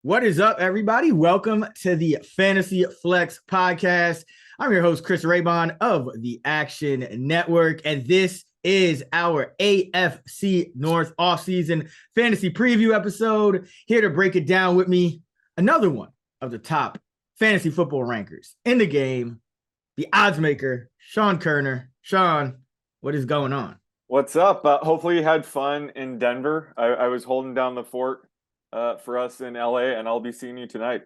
What is up, everybody? Welcome to the Fantasy Flex podcast. I'm your host, Chris Raybon of the Action Network, and this is our AFC North offseason fantasy preview episode. Here to break it down with me, another one of the top fantasy football rankers in the game, the odds maker, Sean Kerner. Sean, what is going on? What's up? Hopefully you had fun in Denver. I was holding down the fort for us in LA, and I'll be seeing you tonight.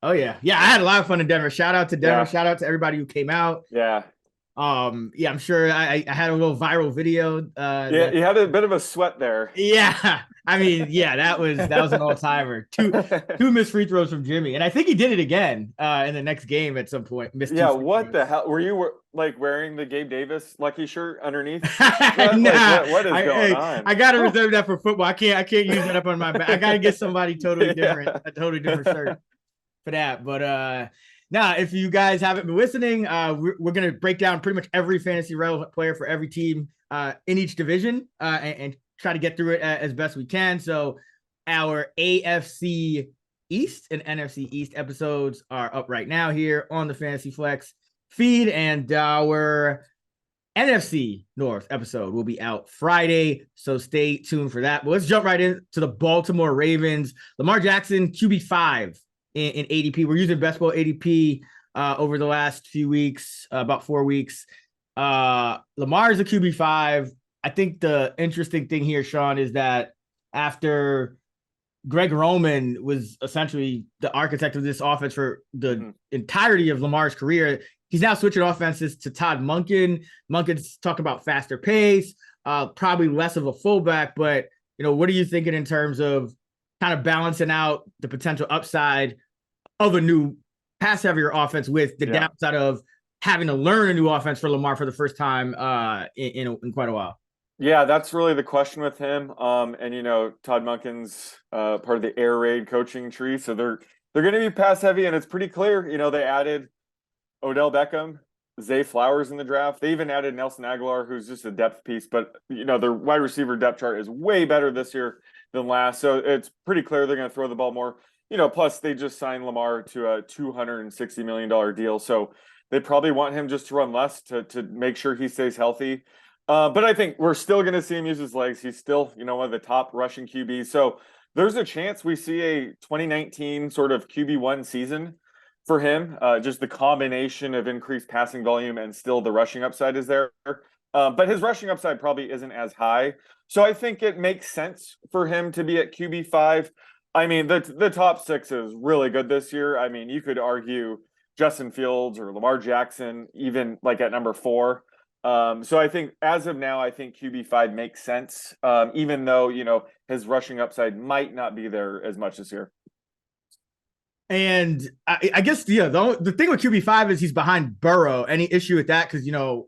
Oh, yeah. Yeah, I had a lot of fun in Denver. Shout out to Denver. Yeah. Shout out to everybody who came out. Yeah. Yeah, I'm sure I had a little viral video. Yeah, you had a bit of a sweat there. Yeah. I mean, yeah, that was an all-timer. Two missed free throws from Jimmy. And I think he did it again in the next game at some point. Yeah, what the hell? Were you like wearing the Gabe Davis lucky shirt underneath? Nah, what is going on? I gotta reserve that for football. I can't use that up on my back. I gotta get somebody totally different, a totally different shirt for that. But now, if you guys haven't been listening, we're going to break down pretty much every fantasy relevant player for every team in each division and try to get through it as best we can. So our AFC East and NFC East episodes are up right now here on the Fantasy Flex feed, and our NFC North episode will be out Friday, so stay tuned for that. But let's jump right into the Baltimore Ravens. Lamar Jackson, QB5. In ADP. We're using best ball ADP over the last few weeks, about 4 weeks. Lamar's a QB5. I think the interesting thing here, Sean, is that after Greg Roman was essentially the architect of this offense for the entirety of Lamar's career, he's now switching offenses to Todd Monken. Monken's talking about faster pace, probably less of a fullback, but what are you thinking in terms of kind of balancing out the potential upside of a new pass heavier offense with the downside of having to learn a new offense for Lamar for the first time in quite a while? Yeah, that's really the question with him. And Todd Monken's part of the air raid coaching tree, so they're going to be pass heavy, and it's pretty clear. They added Odell Beckham, Zay Flowers in the draft. They even added Nelson Aguilar, who's just a depth piece, but their wide receiver depth chart is way better this year than last. So it's pretty clear they're going to throw the ball more. Plus they just signed Lamar to a $260 million deal. So they probably want him just to run less to make sure he stays healthy. But I think we're still going to see him use his legs. He's still, one of the top rushing QBs. So there's a chance we see a 2019 sort of QB1 season for him. Just the combination of increased passing volume and still the rushing upside is there. But his rushing upside probably isn't as high. So I think it makes sense for him to be at QB5. I mean, the top six is really good this year. I mean, you could argue Justin Fields or Lamar Jackson, even like at number 4. So I think as of now, I think QB5 makes sense, even though, his rushing upside might not be there as much this year. And I guess, the thing with QB5 is he's behind Burrow. Any issue with that? Because, Lamar,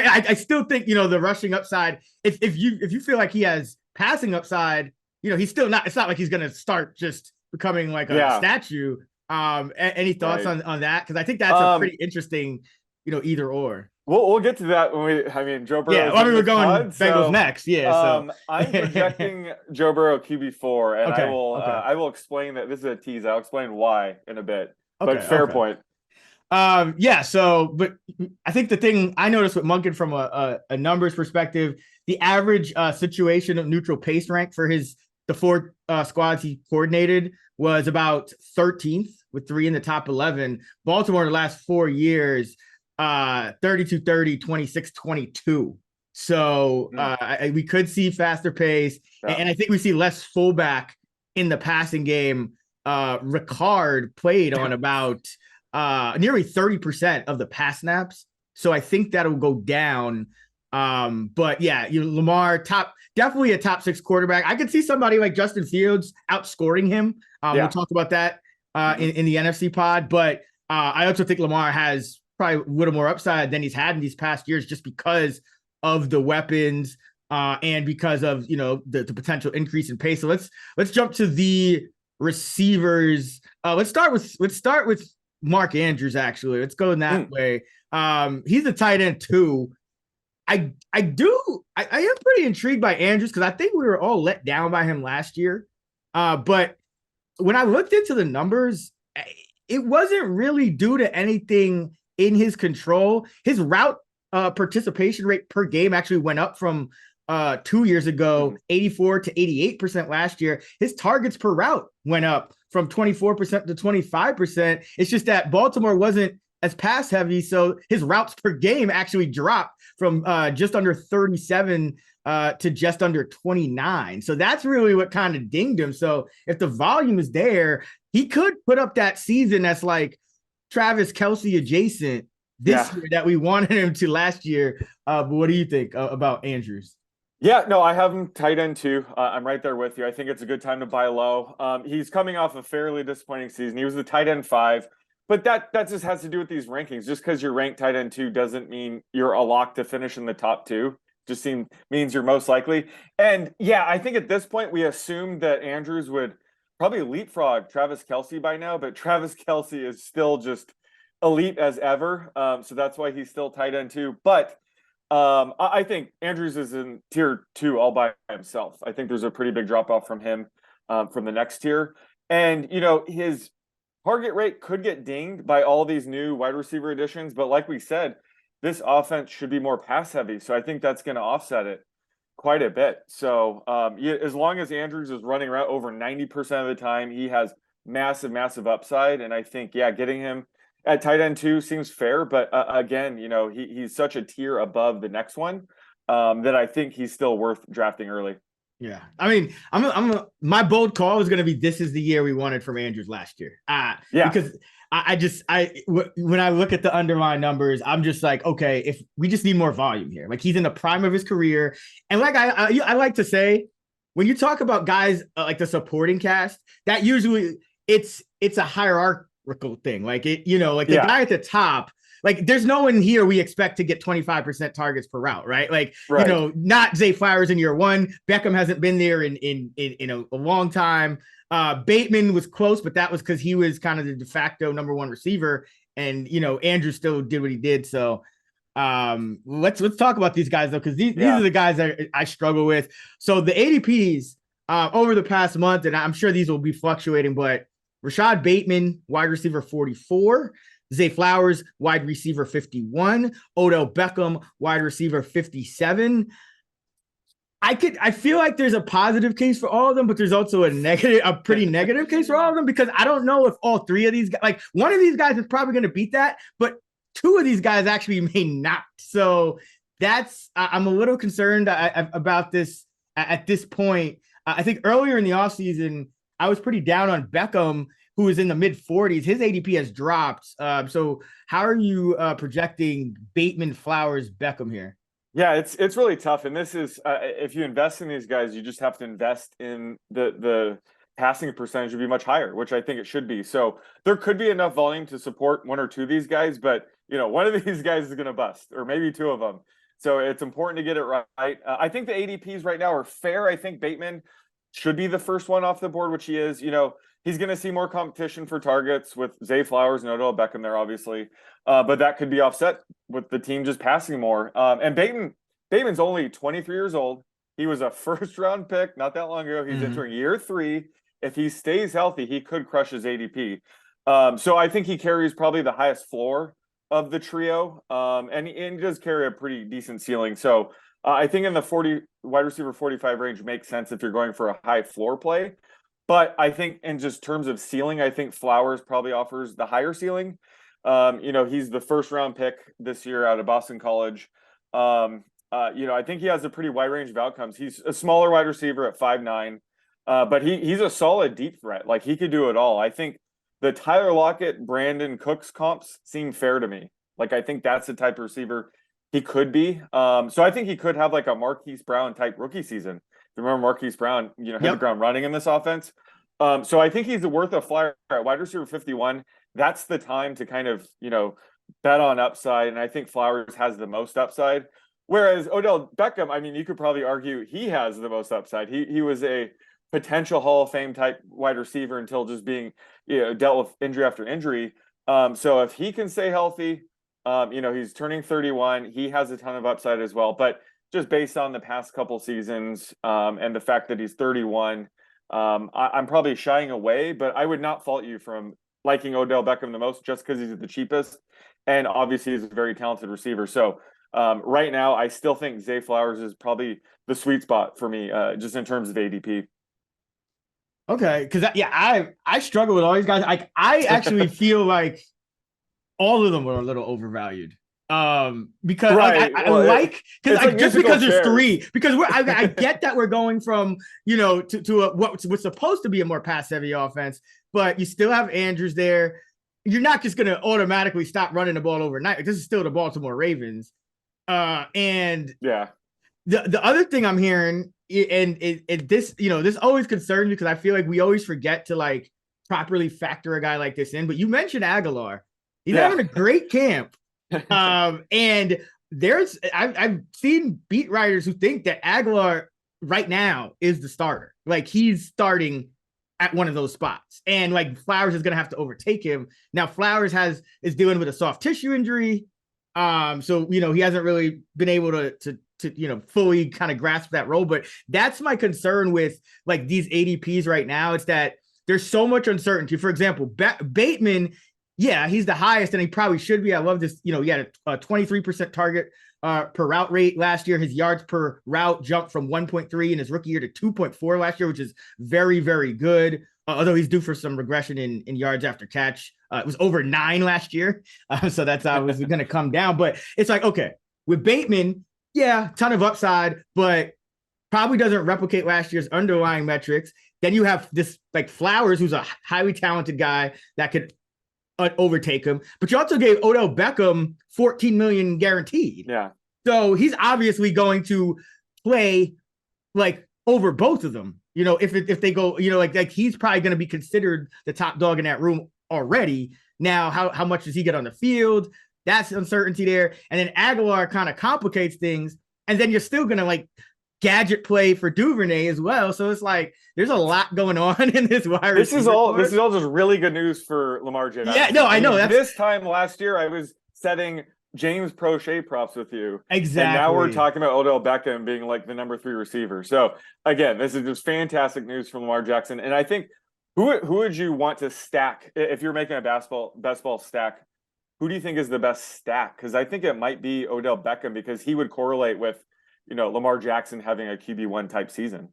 I still think, the rushing upside, if you feel like he has passing upside, he's still not, it's not like he's going to start just becoming like a statue. Any thoughts on that? Because I think that's a pretty interesting, either or. We'll get to that when Joe Burrow. Yeah, we're going Bengals next. Yeah, so I'm projecting Joe Burrow QB4, and I will explain that this is a tease. I'll explain why in a bit. But fair point. So, but I think the thing I noticed with Monken from a numbers perspective, the average situation of neutral pace rank for the 4 squads he coordinated was about 13th with 3 in the top 11. Baltimore in the last 4 years, 32-30, 26-22. So we could see faster pace, and I think we see less fullback in the passing game. Ricard played on about nearly 30% of the pass snaps, so I think that'll go down. But yeah, Lamar, definitely a top 6 quarterback. I could see somebody like Justin Fields outscoring him. We'll talk about that in the NFC pod, but I also think Lamar has probably a little more upside than he's had in these past years, just because of the weapons and because of the potential increase in pace. So let's jump to the receivers. Let's start with Mark Andrews. Actually, let's go in that way. He's a tight end too. I am pretty intrigued by Andrews because I think we were all let down by him last year. But when I looked into the numbers, it wasn't really due to anything in his control. His route participation rate per game actually went up from 2 years ago, 84 to 88% last year. His targets per route went up from 24% to 25%. It's just that Baltimore wasn't as pass heavy, so his routes per game actually dropped from just under 37 to just under 29. So that's really what kind of dinged him. So if the volume is there, he could put up that season that's like Travis Kelce adjacent this year that we wanted him to last year. But what do you think about Andrews? Yeah, no, I have him tight end too. I'm right there with you. I think it's a good time to buy low. He's coming off a fairly disappointing season. He was the tight end 5, but that just has to do with these rankings. Just because you're ranked tight end 2 doesn't mean you're a lock to finish in the top 2. Just means you're most likely. And yeah, I think at this point we assumed that Andrews would probably leapfrog Travis Kelce by now, but Travis Kelce is still just elite as ever. So that's why he's still tight end 2. But I think Andrews is in tier 2 all by himself. I think there's a pretty big drop off from him from the next tier. And, his target rate could get dinged by all these new wide receiver additions. But like we said, this offense should be more pass heavy. So I think that's going to offset it quite a bit. So as long as Andrews is running around over 90% of the time, he has massive, massive upside. And I think, getting him at tight end 2 seems fair, but again, he's such a tier above the next one that I think he's still worth drafting early. Yeah, I mean, my bold call is going to be this is the year we wanted from Andrews last year. Because when I look at the underlying numbers, I'm just like, okay, if we just need more volume here, like he's in the prime of his career, and like I like to say, when you talk about guys like the supporting cast, that usually it's a hierarchical thing. Like the guy at the top, like there's no one here we expect to get 25% targets per route, right? Like, not Zay Flowers in year 1. Beckham hasn't been there in a long time. Bateman was close, but that was because he was kind of the de facto number 1 receiver. And, Andrew still did what he did. So let's talk about these guys though, because these are the guys that I struggle with. So the ADPs over the past month, and I'm sure these will be fluctuating, but Rashad Bateman, wide receiver 44. Zay Flowers, wide receiver 51. Odell Beckham, wide receiver 57. I feel like there's a positive case for all of them, but there's also a pretty negative case for all of them, because I don't know if all 3 of these guys, like one of these guys is probably going to beat that, but 2 of these guys actually may not. So I'm a little concerned about this at this point. I think earlier in the offseason, I was pretty down on Beckham, who is in the mid 40s. His ADP has dropped. So how are you projecting Bateman, Flowers, Beckham here? Yeah, it's really tough. And this is, if you invest in these guys, you just have to invest in the passing percentage would be much higher, which I think it should be. So there could be enough volume to support 1 or 2 of these guys, but one of these guys is going to bust, or maybe 2 of them. So it's important to get it right. I think the ADPs right now are fair. I think Bateman should be the first one off the board, which he is. He's going to see more competition for targets with Zay Flowers and Odell Beckham there, obviously. But that could be offset with the team just passing more. And Bateman's only 23 years old. He was a first-round pick not that long ago. He's entering year 3. If he stays healthy, he could crush his ADP. So I think he carries probably the highest floor of the trio. And he does carry a pretty decent ceiling. So I think in the wide receiver 45 range makes sense if you're going for a high floor play. But I think in just terms of ceiling, I think Flowers probably offers the higher ceiling. He's the first round pick this year out of Boston College. I think he has a pretty wide range of outcomes. He's a smaller wide receiver at 5'9", but he's a solid deep threat. Like he could do it all. I think the Tyler Lockett, Brandon Cooks comps seem fair to me. Like I think that's the type of receiver he could be. So I think he could have like a Marquise Brown type rookie season. Remember Marquise Brown, hit the ground running in this offense. So I think he's worth a flyer at wide receiver 51. That's the time to kind of, bet on upside. And I think Flowers has the most upside. Whereas Odell Beckham, I mean, you could probably argue he has the most upside. He was a potential Hall of Fame type wide receiver until just being, dealt with injury after injury. So if he can stay healthy, he's turning 31. He has a ton of upside as well. But just based on the past couple seasons and the fact that he's 31, I'm probably shying away, but I would not fault you from liking Odell Beckham the most just because he's the cheapest. And obviously, he's a very talented receiver. So right now, I still think Zay Flowers is probably the sweet spot for me, just in terms of ADP. Okay, because I struggle with all these guys. I actually feel like all of them are a little overvalued. Because Right. I like because just because there's chairs. three, because I get that we're going from to what's supposed to be a more pass heavy offense, but you still have Andrews there. You're not just gonna automatically stop running the ball overnight. This is still the Baltimore Ravens. And yeah, the other thing I'm hearing, and this this always concerns me because I feel like we always forget to like properly factor a guy like this in. But you mentioned Aguilar. He's having a great camp. And I've seen beat writers who think that Aguilar right now is the starter. Like he's starting at one of those spots, and like Flowers is gonna have to overtake him. Now Flowers is dealing with a soft tissue injury. So he hasn't really been able to fully kind of grasp that role. But that's my concern with like these ADPs right now. It's that there's so much uncertainty. For example, Bateman, yeah, he's the highest, and he probably should be. I love this. He had a 23% target per route rate last year. His yards per route jumped from 1.3 in his rookie year to 2.4 last year, which is very, very good. Although he's due for some regression in yards after catch. It was over 9 last year. So that's how it was going to come down. But it's like, okay, with Bateman, yeah, ton of upside, but probably doesn't replicate last year's underlying metrics. Then you have this like Flowers, who's a highly talented guy that could overtake him, but you also gave Odell Beckham 14 million guaranteed. Yeah. So he's obviously going to play like over both of them. If they go, like he's probably going to be considered the top dog in that room already. Now, how much does he get on the field? That's uncertainty there. And then Aguilar kind of complicates things. And then you're still going to like gadget play for Duvernay as well. So it's like there's a lot going on in this wide This is all just really good news for Lamar Jackson. Yeah, no, I know. This time last year, I was setting James Prochet props with you. Exactly. And now we're talking about Odell Beckham being like the number 3 receiver. So again, this is just fantastic news for Lamar Jackson. And I think who would you want to stack if you're making a best ball stack? Who do you think is the best stack? Because I think it might be Odell Beckham because he would correlate with Lamar Jackson having a QB1 type season.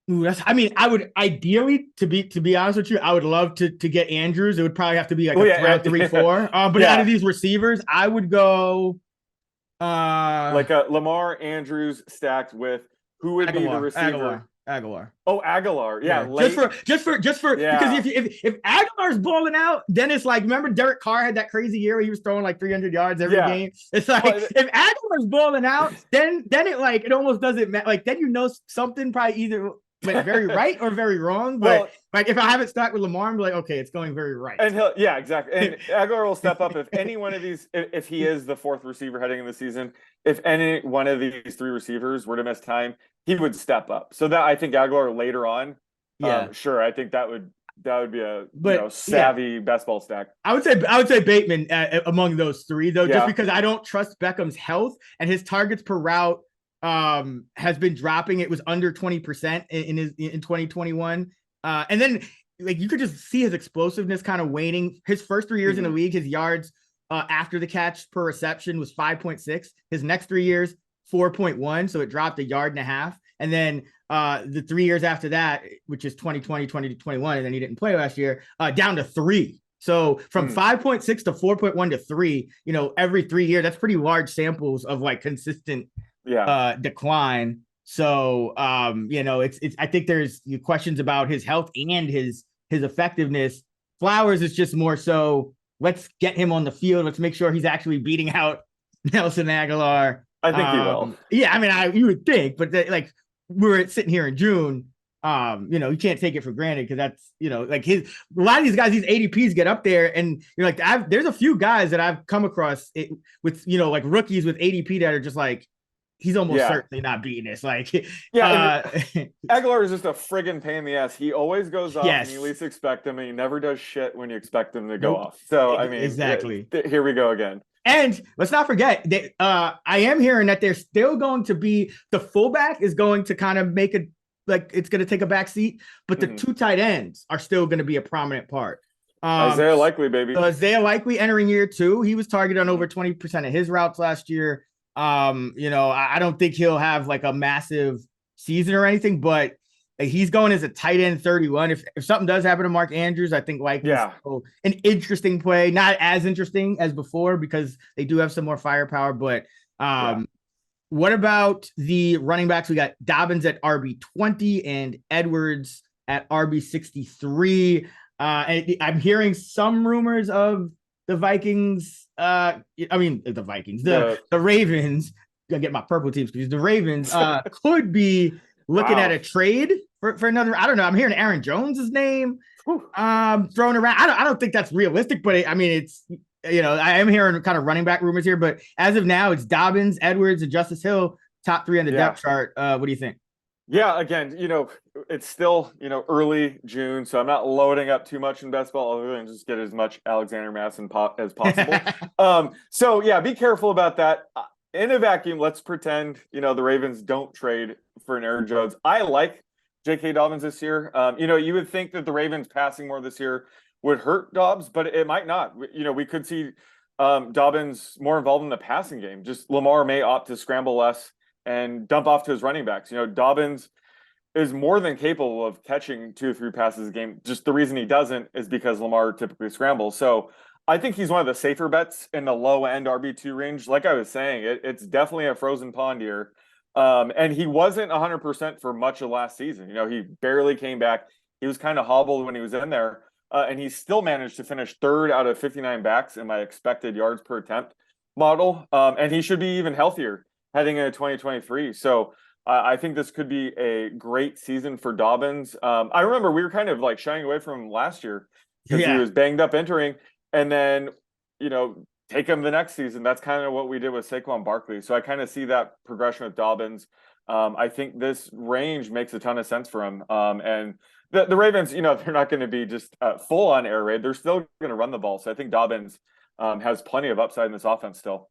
Ooh, I would ideally, to be honest with you, I would love to get Andrews. It would probably have to be like round 3-4. But out of these receivers, I would go like a Lamar Andrews stacked with who would be the receiver? Aguilar. Oh, Aguilar. Yeah. Just for because if Aguilar's balling out, then it's like, remember Derek Carr had that crazy year where he was throwing like 300 yards every game. It's like if Aguilar's balling out, then it almost doesn't matter. Like then something probably either went very right or very wrong. But like if I haven't stuck with Lamar, I'm like, okay, it's going very right. And exactly. And Aguilar will step up if any one of these, if he is the 4th receiver heading in the season, if any one of these 3 receivers were to miss time, he would step up. So that I think Aguilar later on, sure, I think that would be a savvy best ball stack. I would say Bateman among those 3 though, just because I don't trust Beckham's health and his targets per route has been dropping. It was under 20% in 2021. And then like you could just see his explosiveness kind of waning. His first 3 years in the league, his yards after the catch per reception was 5.6. His next 3 years, 4.1. So it dropped 1.5 yards. And then the 3 years after that, which is 2020, 2021, and then he didn't play last year, down to 3. So from 5.6 to 4.1 to 3, every 3 years, that's pretty large samples of like consistent decline. So it's I think there's questions about his health and his effectiveness. Flowers is just more so let's get him on the field. Let's make sure he's actually beating out Nelson Aguilar. I think he will. Yeah, I mean, you would think, but like we're sitting here in June. You can't take it for granted because that's like a lot of these guys, these ADPs get up there, and like there's a few guys that I've come across with like rookies with ADP that are just like he's almost certainly not beating this. Like Aguilar is just a friggin' pain in the ass. He always goes off and you least expect him, and he never does shit when you expect him to go off. So I mean, exactly. Here we go again. And let's not forget that I am hearing that they're still going to be the fullback is going to kind of make like it's going to take a back seat, but the two tight ends are still going to be a prominent part. Isaiah Likely, baby. So Isaiah Likely entering year 2, he was targeted on over 20% of his routes last year. I don't think he'll have like a massive season or anything, but he's going as a tight end 31. If something does happen to Mark Andrews, I think Likely's an interesting play. Not as interesting as before because they do have some more firepower, but what about the running backs? We got Dobbins at RB20 and Edwards at RB63. And I'm hearing some rumors of the Vikings. The Ravens. Gotta get my purple teams because the Ravens could be looking at a trade for another. I don't know. I'm hearing Aaron Jones's name thrown around. I don't think that's realistic, but it's I am hearing kind of running back rumors here. But as of now, it's Dobbins, Edwards, and Justice Hill, top 3 on the depth chart. What do you think? Yeah, again, it's still, early June, so I'm not loading up too much in best ball other than just get as much Alexander Masson as possible. So yeah, be careful about that. In a vacuum, let's pretend, the Ravens don't trade for an Aaron Jones. I like J.K. Dobbins this year. You would think that the Ravens passing more this year would hurt Dobbs, but it might not. We could see Dobbins more involved in the passing game. Just Lamar may opt to scramble less and dump off to his running backs. Dobbins is more than capable of catching 2 or 3 passes a game. Just the reason he doesn't is because Lamar typically scrambles. So I think he's one of the safer bets in the low end RB2 range. Like I was saying, it's definitely a frozen pond here. And he wasn't 100% for much of last season. He barely came back. He was kind of hobbled when he was in there. And he still managed to finish 3rd out of 59 backs in my expected yards per attempt model. And he should be even healthier heading into 2023. So I think this could be a great season for Dobbins. I remember we were kind of like shying away from him last year because he was banged up entering, and then, take him the next season. That's kind of what we did with Saquon Barkley. So I kind of see that progression with Dobbins. I think this range makes a ton of sense for him. And the Ravens, they're not going to be just full on air raid. They're still going to run the ball. So I think Dobbins has plenty of upside in this offense still.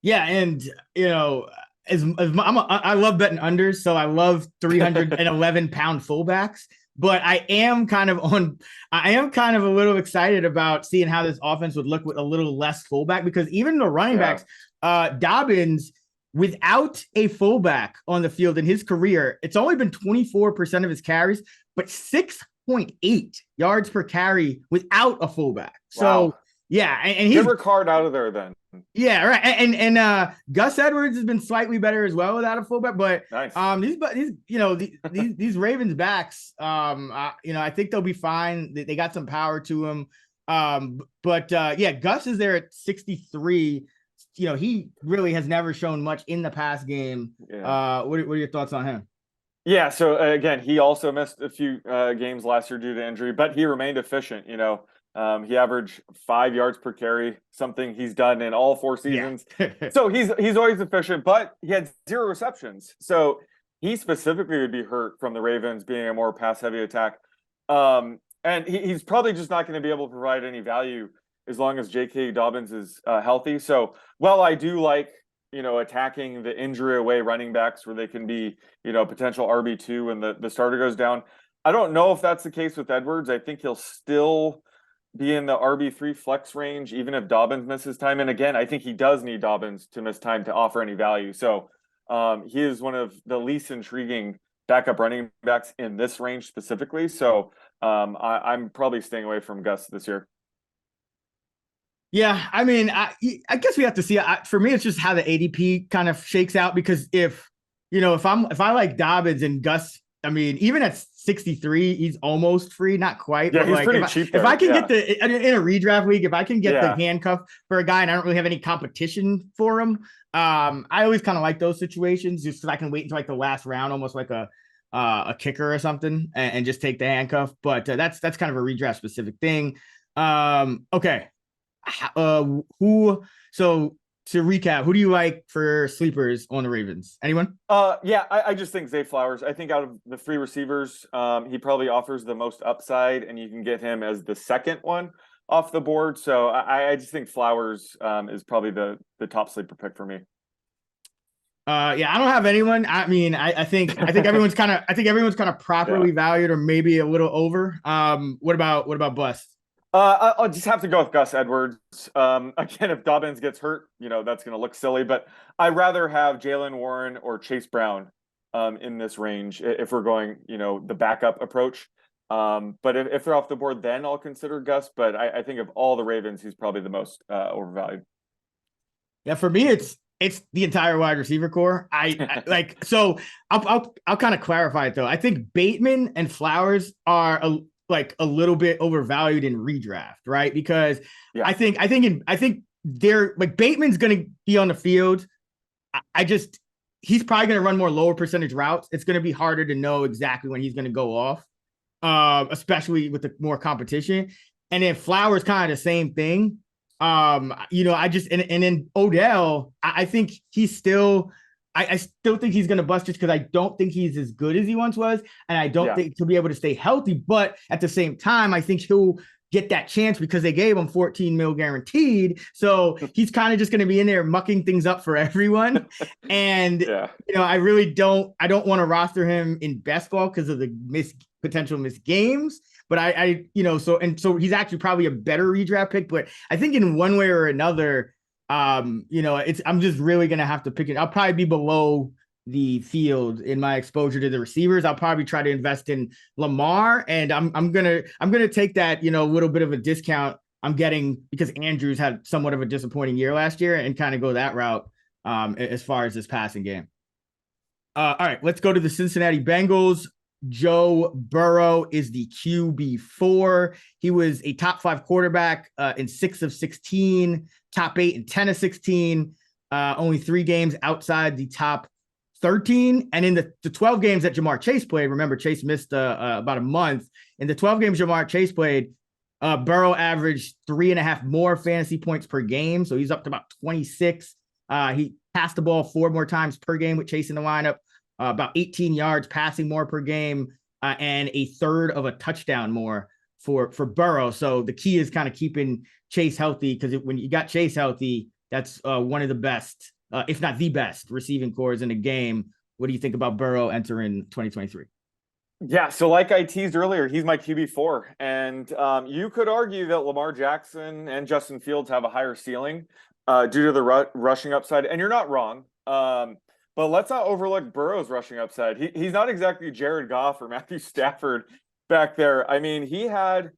Yeah, and I love betting unders, so I love 311-pound fullbacks. But I am kind of a little excited about seeing how this offense would look with a little less fullback, because even the running backs, Dobbins, without a fullback on the field in his career, it's only been 24% of his carries, but 6.8 yards per carry without a fullback. So yeah, and he's Ricard out of there then. Yeah, right. And Gus Edwards has been slightly better as well without a fullback, but nice. These Ravens backs, I think they'll be fine. They got some power to them. But Gus is there at 63. He really has never shown much in the pass game. Yeah. What are your thoughts on him? Yeah, so again, he also missed a few games last year due to injury, but he remained efficient. He averaged 5 yards per carry, something he's done in all 4 seasons. Yeah. So he's always efficient, but he had 0 receptions. So he specifically would be hurt from the Ravens being a more pass-heavy attack. And he's probably just not going to be able to provide any value as long as J.K. Dobbins is healthy. So while I do like, attacking the injury-away running backs where they can be, potential RB2 when the starter goes down, I don't know if that's the case with Edwards. I think he'll still be in the RB3 flex range, even if Dobbins misses time. And again, I think he does need Dobbins to miss time to offer any value. So he is one of the least intriguing backup running backs in this range specifically. So I'm probably staying away from Gus this year. Yeah, I mean, I guess we have to see. For me, it's just how the ADP kind of shakes out, because if I like Dobbins and Gus, I mean, even at 63, he's almost free, not quite. Yeah, but he's pretty cheap there. If I can get in a redraft league, if I can get the handcuff for a guy and I don't really have any competition for him, I always kind of like those situations, just because I can wait until like the last round, almost like a kicker or something, and just take the handcuff. But that's kind of a redraft specific thing. Okay. So to recap, who do you like for sleepers on the Ravens? Anyone? I just think Zay Flowers. I think out of the 3 receivers, he probably offers the most upside, and you can get him as the second one off the board. So I just think Flowers is probably the top sleeper pick for me. Yeah, I don't have anyone. I mean, I think everyone's kind of Yeah. properly valued or maybe a little over. What about Bust? I'll just have to go with Gus Edwards. Again, if Dobbins gets hurt, that's going to look silly, but I'd rather have Jalen Warren or Chase Brown in this range if we're going, the backup approach. But if they're off the board, then I'll consider Gus. But I think of all the Ravens, he's probably the most overvalued. Yeah, for me, it's the entire wide receiver core. I like so. I'll kind of clarify it though. I think Bateman and Flowers are a little bit overvalued in redraft, right? Because Yeah. I think they're like Bateman's going to be on the field. I just he's probably going to run more lower percentage routes. It's going to be harder to know exactly when he's going to go off, especially with the more competition. And then Flowers kind of the same thing. I just and then Odell, I think he's still. I still think he's going to bust just because I don't think he's as good as he once was, and I don't think he'll be able to stay healthy. But at the same time, I think he'll get that chance because they gave him 14 mil guaranteed. So he's kind of just going to be in there mucking things up for everyone. And I really don't want to roster him in best ball because of the potential missed games. But so he's actually probably a better redraft pick. But I think in one way or another, I'm just really gonna have to pick it. I'll probably be below the field in my exposure to the receivers. I'll probably try to invest in Lamar, and I'm gonna take that little bit of a discount I'm getting because Andrews had somewhat of a disappointing year last year and kind of go that route as far as this passing game. All right, let's go to the Cincinnati Bengals. Joe Burrow is the QB4. He was a top 5 quarterback in 6 of 16, top 8 in 10 of 16, only 3 games outside the top 13. And in the 12 games that Jamar Chase played, remember Chase missed about a month. In the 12 games Jamar Chase played, Burrow averaged 3.5 more fantasy points per game. So he's up to about 26. He passed the ball 4 more times per game with Chase in the lineup. About 18 yards passing more per game, and a third of a touchdown more for Burrow. So the key is kind of keeping Chase healthy because when you got Chase healthy, that's one of the best, if not the best, receiving cores in the game. What do you think about Burrow entering 2023? Yeah, so like I teased earlier, he's my QB4. And you could argue that Lamar Jackson and Justin Fields have a higher ceiling due to the rushing upside. And you're not wrong. But let's not overlook Burrow's rushing upside. He's not exactly Jared Goff or Matthew Stafford back there. I mean, he had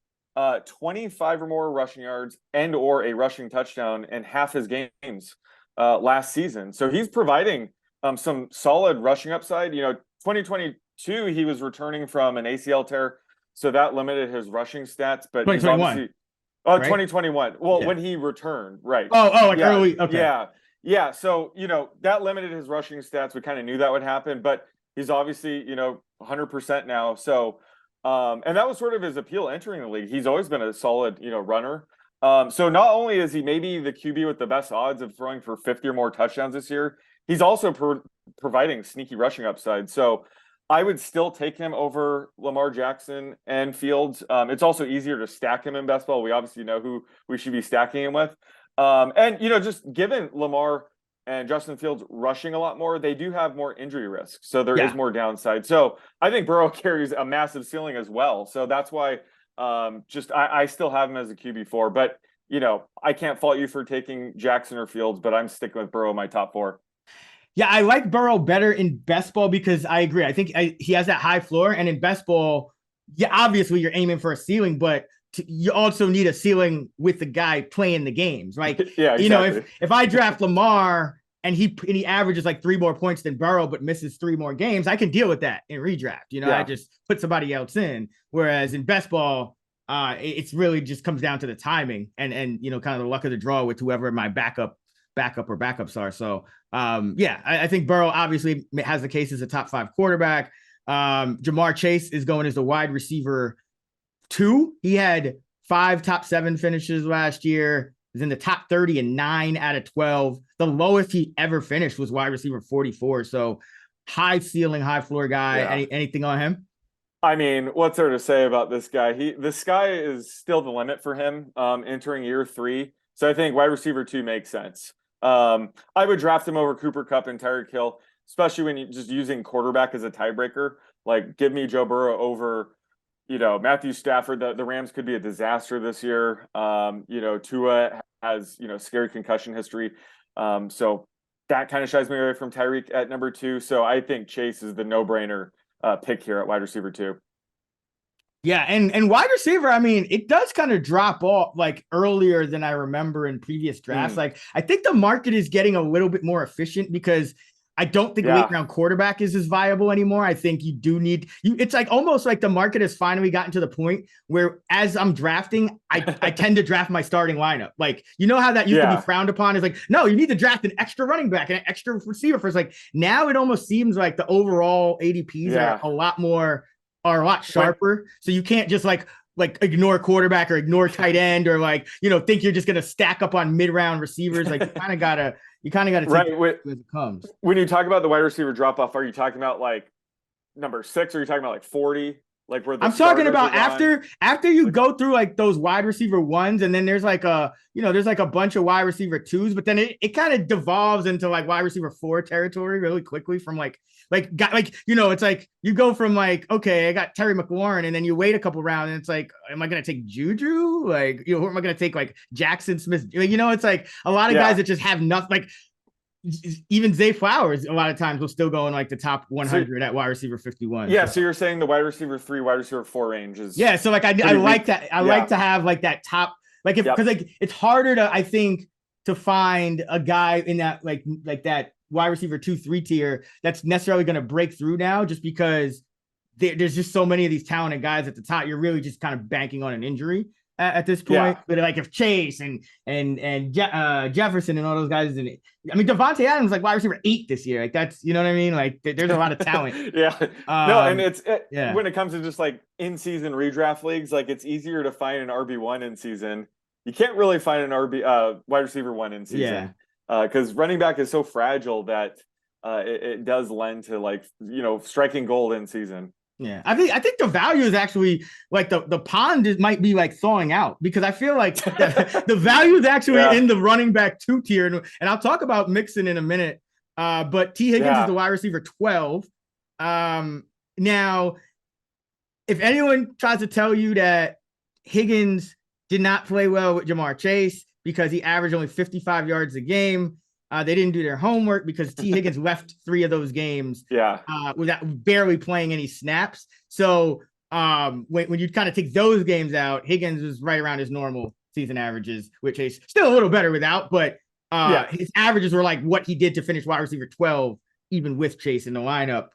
25 or more rushing yards and or a rushing touchdown in half his games last season. So he's providing some solid rushing upside. 2022, he was returning from an ACL tear, so that limited his rushing stats. But he's obviously 2021. Well, when he returned, right? Early. Okay. Yeah, so that limited his rushing stats. We kind of knew that would happen, but he's obviously 100% now. So, and that was sort of his appeal entering the league. He's always been a solid runner. So not only is he maybe the QB with the best odds of throwing for 50 or more touchdowns this year, he's also providing sneaky rushing upside. So I would still take him over Lamar Jackson and Fields. It's also easier to stack him in best ball. We obviously know who we should be stacking him with. And just given Lamar and Justin Fields rushing a lot more, they do have more injury risk. So there is more downside. So I think Burrow carries a massive ceiling as well. So that's why I still have him as a QB4. But, I can't fault you for taking Jackson or Fields, but I'm sticking with Burrow in my top 4. Yeah, I like Burrow better in best ball because I agree. I think he has that high floor. And in best ball, obviously you're aiming for a ceiling, but you also need a ceiling with the guy playing the games, right? Yeah, exactly. If I draft Lamar and he averages like 3 more points than Burrow, but misses 3 more games, I can deal with that in redraft. I just put somebody else in. Whereas in best ball, it's really just comes down to the timing and kind of the luck of the draw with whoever my backup or backups are. So I think Burrow obviously has the case as a top 5 quarterback. Jamar Chase is going as the wide receiver 2. He had 5 top 7 finishes last year. He was in the top 30 and 9 out of 12. The lowest he ever finished was wide receiver 44. So high ceiling, high floor guy. Yeah. Anything on him? I mean, what's there to say about this guy? The sky is still the limit for him entering year 3. So I think wide receiver 2 makes sense. I would draft him over Cooper Kupp and Tyreek Hill, especially when you're just using quarterback as a tiebreaker. Like, give me Joe Burrow over, Matthew Stafford. The Rams could be a disaster this year. Tua has, scary concussion history. So that kind of shies me away from Tyreek at number 2. So I think Chase is the no-brainer pick here at wide receiver 2. Yeah, and wide receiver, I mean, it does kind of drop off like earlier than I remember in previous drafts. Like, I think the market is getting a little bit more efficient because I don't think late round quarterback is as viable anymore. I think you do need you. It's like almost like the market has finally gotten to the point where, as I'm drafting, I tend to draft my starting lineup. Like, you know how that used to be frowned upon? Is like, no, you need to draft an extra running back and an extra receiver first. Like, now it almost seems like the overall ADPs are a lot sharper. So you can't just like ignore quarterback or ignore tight end or think you're just gonna stack up on mid-round receivers. Like, you kind of gotta take it as it comes. When you talk about the wide receiver drop off, are you talking about like number 6 or are you talking about like 40? Like, where I'm talking about after you go through like those wide receiver 1s, and then there's like a bunch of wide receiver 2s, but then it kind of devolves into like wide receiver 4 territory really quickly from it's like you go from like, okay, I got Terry McLaurin, and then you wait a couple rounds and it's like, am I going to take Juju? Like, who am I going to take? Like Jackson Smith? It's like a lot of guys that just have nothing. Like, even Zay Flowers a lot of times will still go in like the top 100 at wide receiver 51. Yeah. So you're saying the wide receiver 3, wide receiver 4 range is. Yeah. So like, I like that. I like to have like that top, like, because like it's harder to, I think, to find a guy in that like that wide receiver 2-3 tier that's necessarily going to break through now, just because there's just so many of these talented guys at the top. You're really just kind of banking on an injury at this point. But like, if Chase and Jefferson and all those guys, I mean, Devontae Adams like wide receiver 8 this year. Like, that's, you know what I mean? Like, there's a lot of talent. When it comes to just like in-season redraft leagues, like, it's easier to find an RB1 in season. You can't really find an wide receiver 1 in season. Because running back is so fragile that it does lend to like, striking gold in season. Yeah, I think the value is actually like the pond might be like thawing out, because I feel like the value is actually in the running back 2 tier, and I'll talk about Mixon in a minute. But T Higgins is the wide receiver 12. Now, if anyone tries to tell you that Higgins did not play well with Jamar Chase because he averaged only 55 yards a game, they didn't do their homework, because T Higgins left 3 of those games without barely playing any snaps. So when you kind of take those games out, Higgins was right around his normal season averages, which is still a little better without, but his averages were like what he did to finish wide receiver 12, even with Chase in the lineup.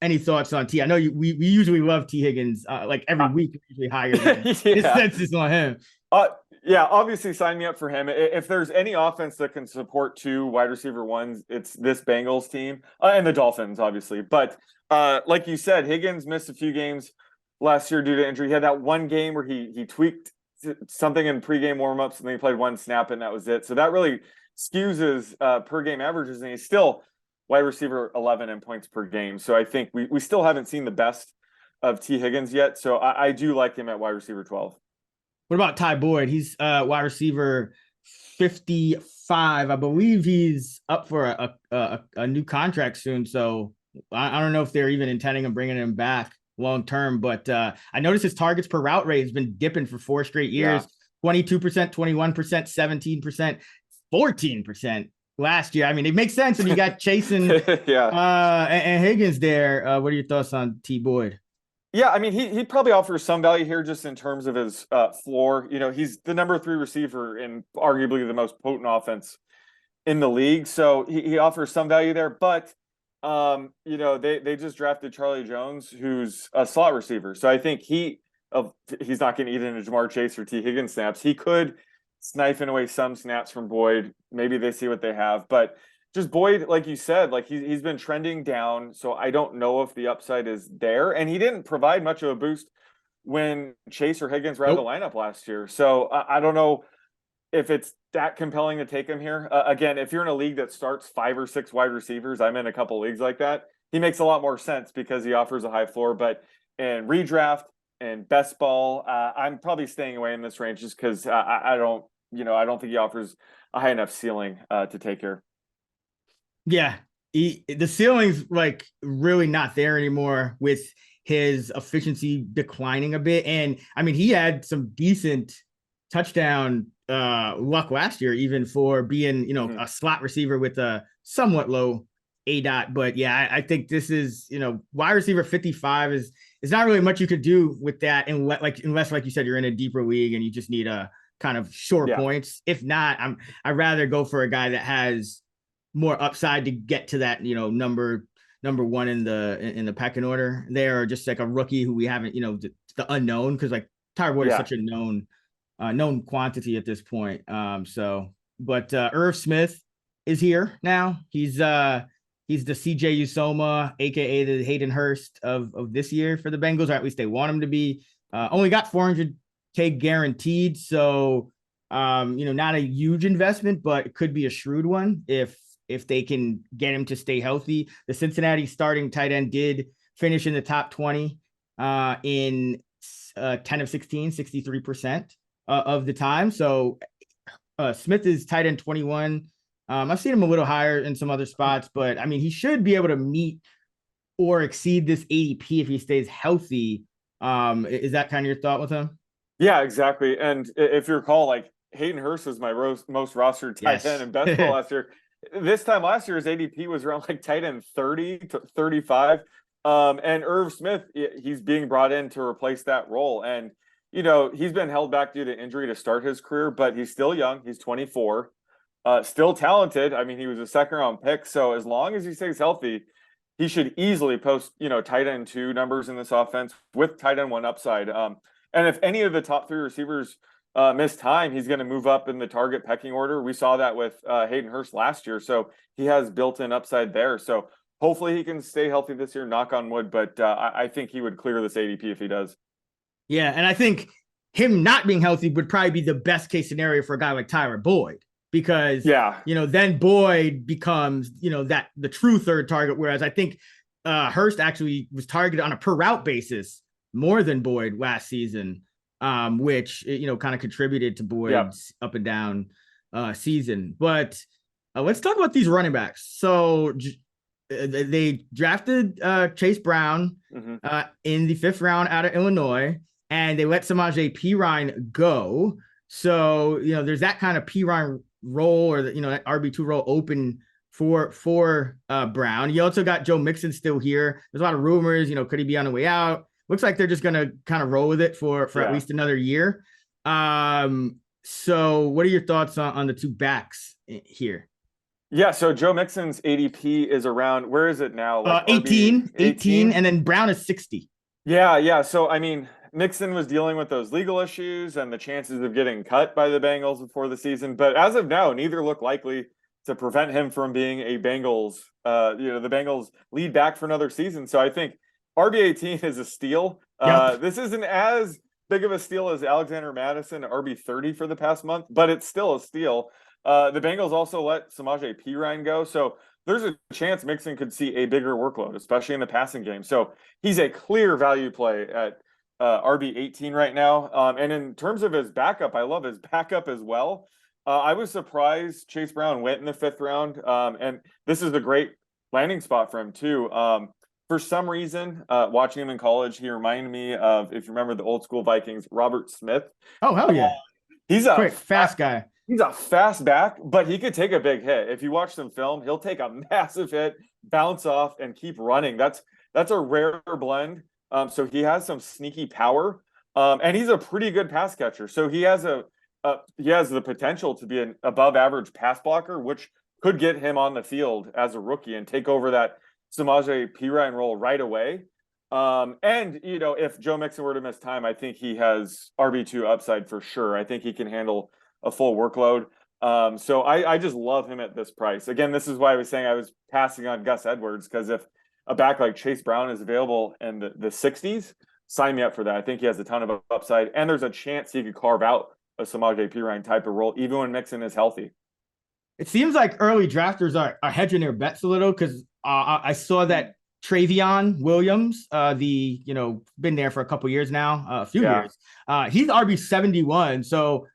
Any thoughts on T? I know we usually love T Higgins, like every week, usually higher than his census on him. Obviously sign me up for him. If there's any offense that can support 2 wide receiver 1s, it's this Bengals team and the Dolphins, obviously. But like you said, Higgins missed a few games last year due to injury. He had that one game where he tweaked something in pregame warmups, and then he played 1 snap, and that was it. So that really skews his per game averages, and he's still wide receiver 11 in points per game. So I think we still haven't seen the best of T Higgins yet. So I do like him at wide receiver 12. What about Ty Boyd? He's wide receiver 55. I believe he's up for a new contract soon. So I don't know if they're even intending on bringing him back long term. But I noticed his targets per route rate has been dipping for 4 straight years. 22%, 21%, 17%, 14% last year. I mean, it makes sense. And you got Chase and Higgins there. What are your thoughts on T Boyd? Yeah, I mean, he probably offers some value here just in terms of his floor. He's the number 3 receiver in arguably the most potent offense in the league. So he offers some value there. But, they just drafted Charlie Jones, who's a slot receiver. So I think he's not going to eat into Jamar Chase or T Higgins snaps. He could snipe away some snaps from Boyd. Maybe they see what they have. But just Boyd, like you said, like he's been trending down, so I don't know if the upside is there. And he didn't provide much of a boost when Chase or Higgins were out of the lineup last year. So I don't know if it's that compelling to take him here. Again, if you're in a league that starts 5 or 6 wide receivers, I'm in a couple leagues like that, he makes a lot more sense because he offers a high floor. But in redraft and best ball, I'm probably staying away in this range just because I don't think he offers high enough ceiling to take here. Yeah, the ceiling's like really not there anymore with his efficiency declining a bit. And I mean, he had some decent touchdown luck last year, even for being, you know, a slot receiver with a somewhat low ADOT. But yeah, I think this is, you know, wide receiver 55 is not really much you could do with that, and unless like you said, you're in a deeper league and you just need a kind of short points. If not, I'd rather go for a guy that has more upside to get to that, you know, number one in the pecking order there, or just like a rookie who we haven't, you know, the unknown, because like Tyler Boyd is such a known quantity at this point. But Irv Smith is here now. He's the CJ Usoma, aka the Hayden Hurst of this year for the Bengals, or at least they want him to be. Only got $400K guaranteed, so you know, not a huge investment, but it could be a shrewd one if they can get him to stay healthy. The Cincinnati starting tight end did finish in the top 20 in 10 of 16, 63% of the time. So Smith is tight end 21. I've seen him a little higher in some other spots, but I mean, he should be able to meet or exceed this ADP if he stays healthy. Is that kind of your thought with him? Yeah, exactly. And if you recall, like Hayden Hurst was my most rostered tight end in best ball last year. This time last year, his ADP was around like tight end 30 to 35. And Irv Smith, he's being brought in to replace that role. And, you know, he's been held back due to injury to start his career, but he's still young. He's 24, still talented. I mean, he was a second round pick. So as long as he stays healthy, he should easily post, you know, tight end 2 numbers in this offense with tight end 1 upside. And if any of the top 3 receivers miss time, he's going to move up in the target pecking order. We saw that with Hayden Hurst last year. So he has built-in upside there. So hopefully he can stay healthy this year, knock on wood. But I think he would clear this ADP if he does. Yeah, and I think him not being healthy would probably be the best case scenario for a guy like Tyler Boyd, because, you know, then Boyd becomes, you know, that the true third target. Whereas I think Hurst actually was targeted on a per route basis more than Boyd last season. Which, you know, kind of contributed to Boyd's up and down season. But let's talk about these running backs. So they drafted Chase Brown in the 5th round out of Illinois, and they let Samaje Perine go. So, you know, there's that kind of Perine role, or you know, that RB2 role open for Brown. You also got Joe Mixon still here. There's a lot of rumors, you know, could he be on the way out? Looks like they're just going to kind of roll with it for at least another year. So what are your thoughts on the 2 backs here? Yeah, so Joe Mixon's ADP is around, where is it now? Like 18, and then Brown is 60. Yeah. So, I mean, Mixon was dealing with those legal issues and the chances of getting cut by the Bengals before the season. But as of now, neither look likely to prevent him from being a Bengals, you know, the Bengals lead back for another season. So I think RB18 is a steal. This isn't as big of a steal as Alexander Madison, RB30 for the past month, but it's still a steal. The Bengals also let Samaje Perine go, so there's a chance Mixon could see a bigger workload, especially in the passing game. So he's a clear value play at RB18 right now. And in terms of his backup, I love his backup as well. I was surprised Chase Brown went in the 5th round, and this is a great landing spot for him too. For some reason, watching him in college, he reminded me of, if you remember the old school Vikings, Robert Smith. Oh, hell yeah. He's a quick, fast guy. He's a fast back, but he could take a big hit. If you watch some film, he'll take a massive hit, bounce off, and keep running. That's a rare blend. So he has some sneaky power, and he's a pretty good pass catcher. So he has the potential to be an above average pass blocker, which could get him on the field as a rookie and take over that Samaje Perine role right away. And, you know, if Joe Mixon were to miss time, I think he has RB2 upside for sure. I think he can handle a full workload. So I just love him at this price. Again, this is why I was saying I was passing on Gus Edwards, because if a back like Chase Brown is available in the 60s, sign me up for that. I think he has a ton of upside, and there's a chance he could carve out a Samaje Perine type of role, even when Mixon is healthy. It seems like early drafters are hedging their bets a little, because I saw that Travion Williams, been there for a couple years now, a few years. He's RB71. So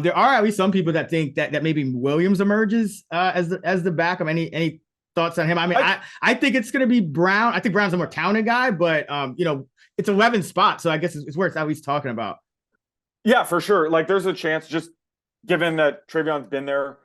There are at least some people that think that maybe Williams emerges as the backup. Any thoughts on him? I mean, I think it's going to be Brown. I think Brown's a more talented guy, but it's 11 spots, so I guess it's worth at least talking about. Yeah, for sure. Like, there's a chance, just given that Trayvon's been there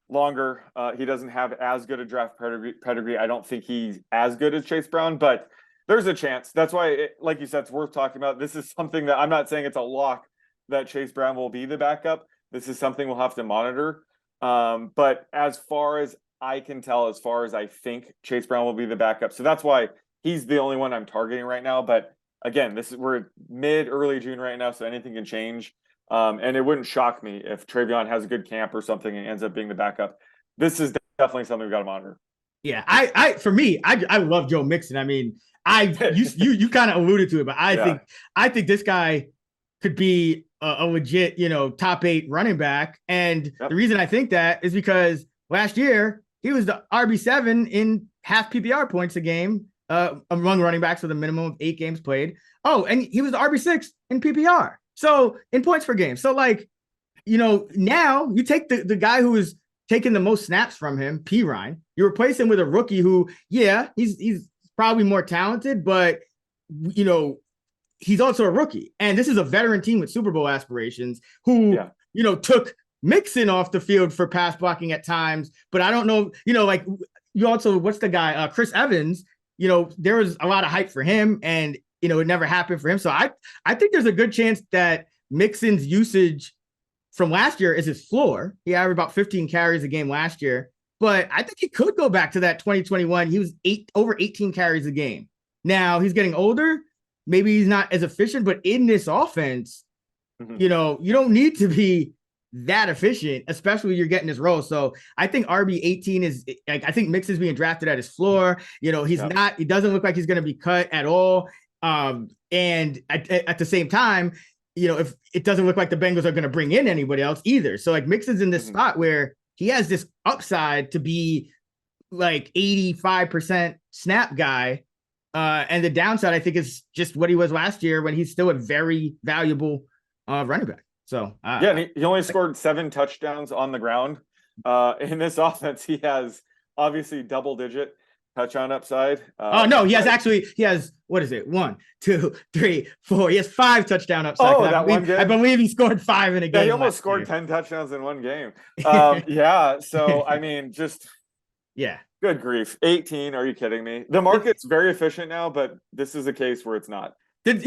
longer, he doesn't have as good a draft pedigree. I don't think he's as good as Chase Brown, but there's a chance. That's why, like you said, it's worth talking about. This is something that I'm not saying it's a lock that Chase Brown will be the backup. This is something we'll have to monitor. But as far as I can tell, as far as I think, Chase Brown will be the backup. So that's why he's the only one I'm targeting right now. But again, we're early June right now, so anything can change. And it wouldn't shock me if Trayvon has a good camp or something and ends up being the backup. This is definitely something we've got to monitor. Yeah, I love Joe Mixon. I mean, you kind of alluded to it, but I think this guy could be a legit, top 8 running back. And the reason I think that is because last year he was the RB7 in half PPR points a game among running backs with a minimum of 8 games played. Oh, and he was the RB6 in PPR. So in points per game. So now you take the guy who is taking the most snaps from him, P. Ryan, you replace him with a rookie who, he's probably more talented, but he's also a rookie. And this is a veteran team with Super Bowl aspirations who, took Mixon off the field for pass blocking at times. But I don't know, you also, what's the guy, Chris Evans, there was a lot of hype for him and, it never happened for him. So I think there's a good chance that Mixon's usage from last year is his floor. He averaged about 15 carries a game last year, but I think he could go back to that 2021. He was over 18 carries a game. Now he's getting older. Maybe he's not as efficient, but in this offense, you don't need to be that efficient, especially when you're getting this role. So I think RB18 is I think Mixon's being drafted at his floor. He doesn't look like he's going to be cut at all. And at the same time, if it doesn't look like the Bengals are going to bring in anybody else either. So Mixon's in this spot where he has this upside to be 85% snap guy. And the downside, I think, is just what he was last year when he's still a very valuable running back. So and he only scored 7 touchdowns on the ground. In this offense, he has obviously double-digit touchdown upside. He has what is it? 1, 2, 3, 4. He has 5 touchdown upside. I believe he scored 5 in a game. He almost scored 10 touchdowns in one game. So I mean, good grief. 18. Are you kidding me? The market's very efficient now, but this is a case where it's not. This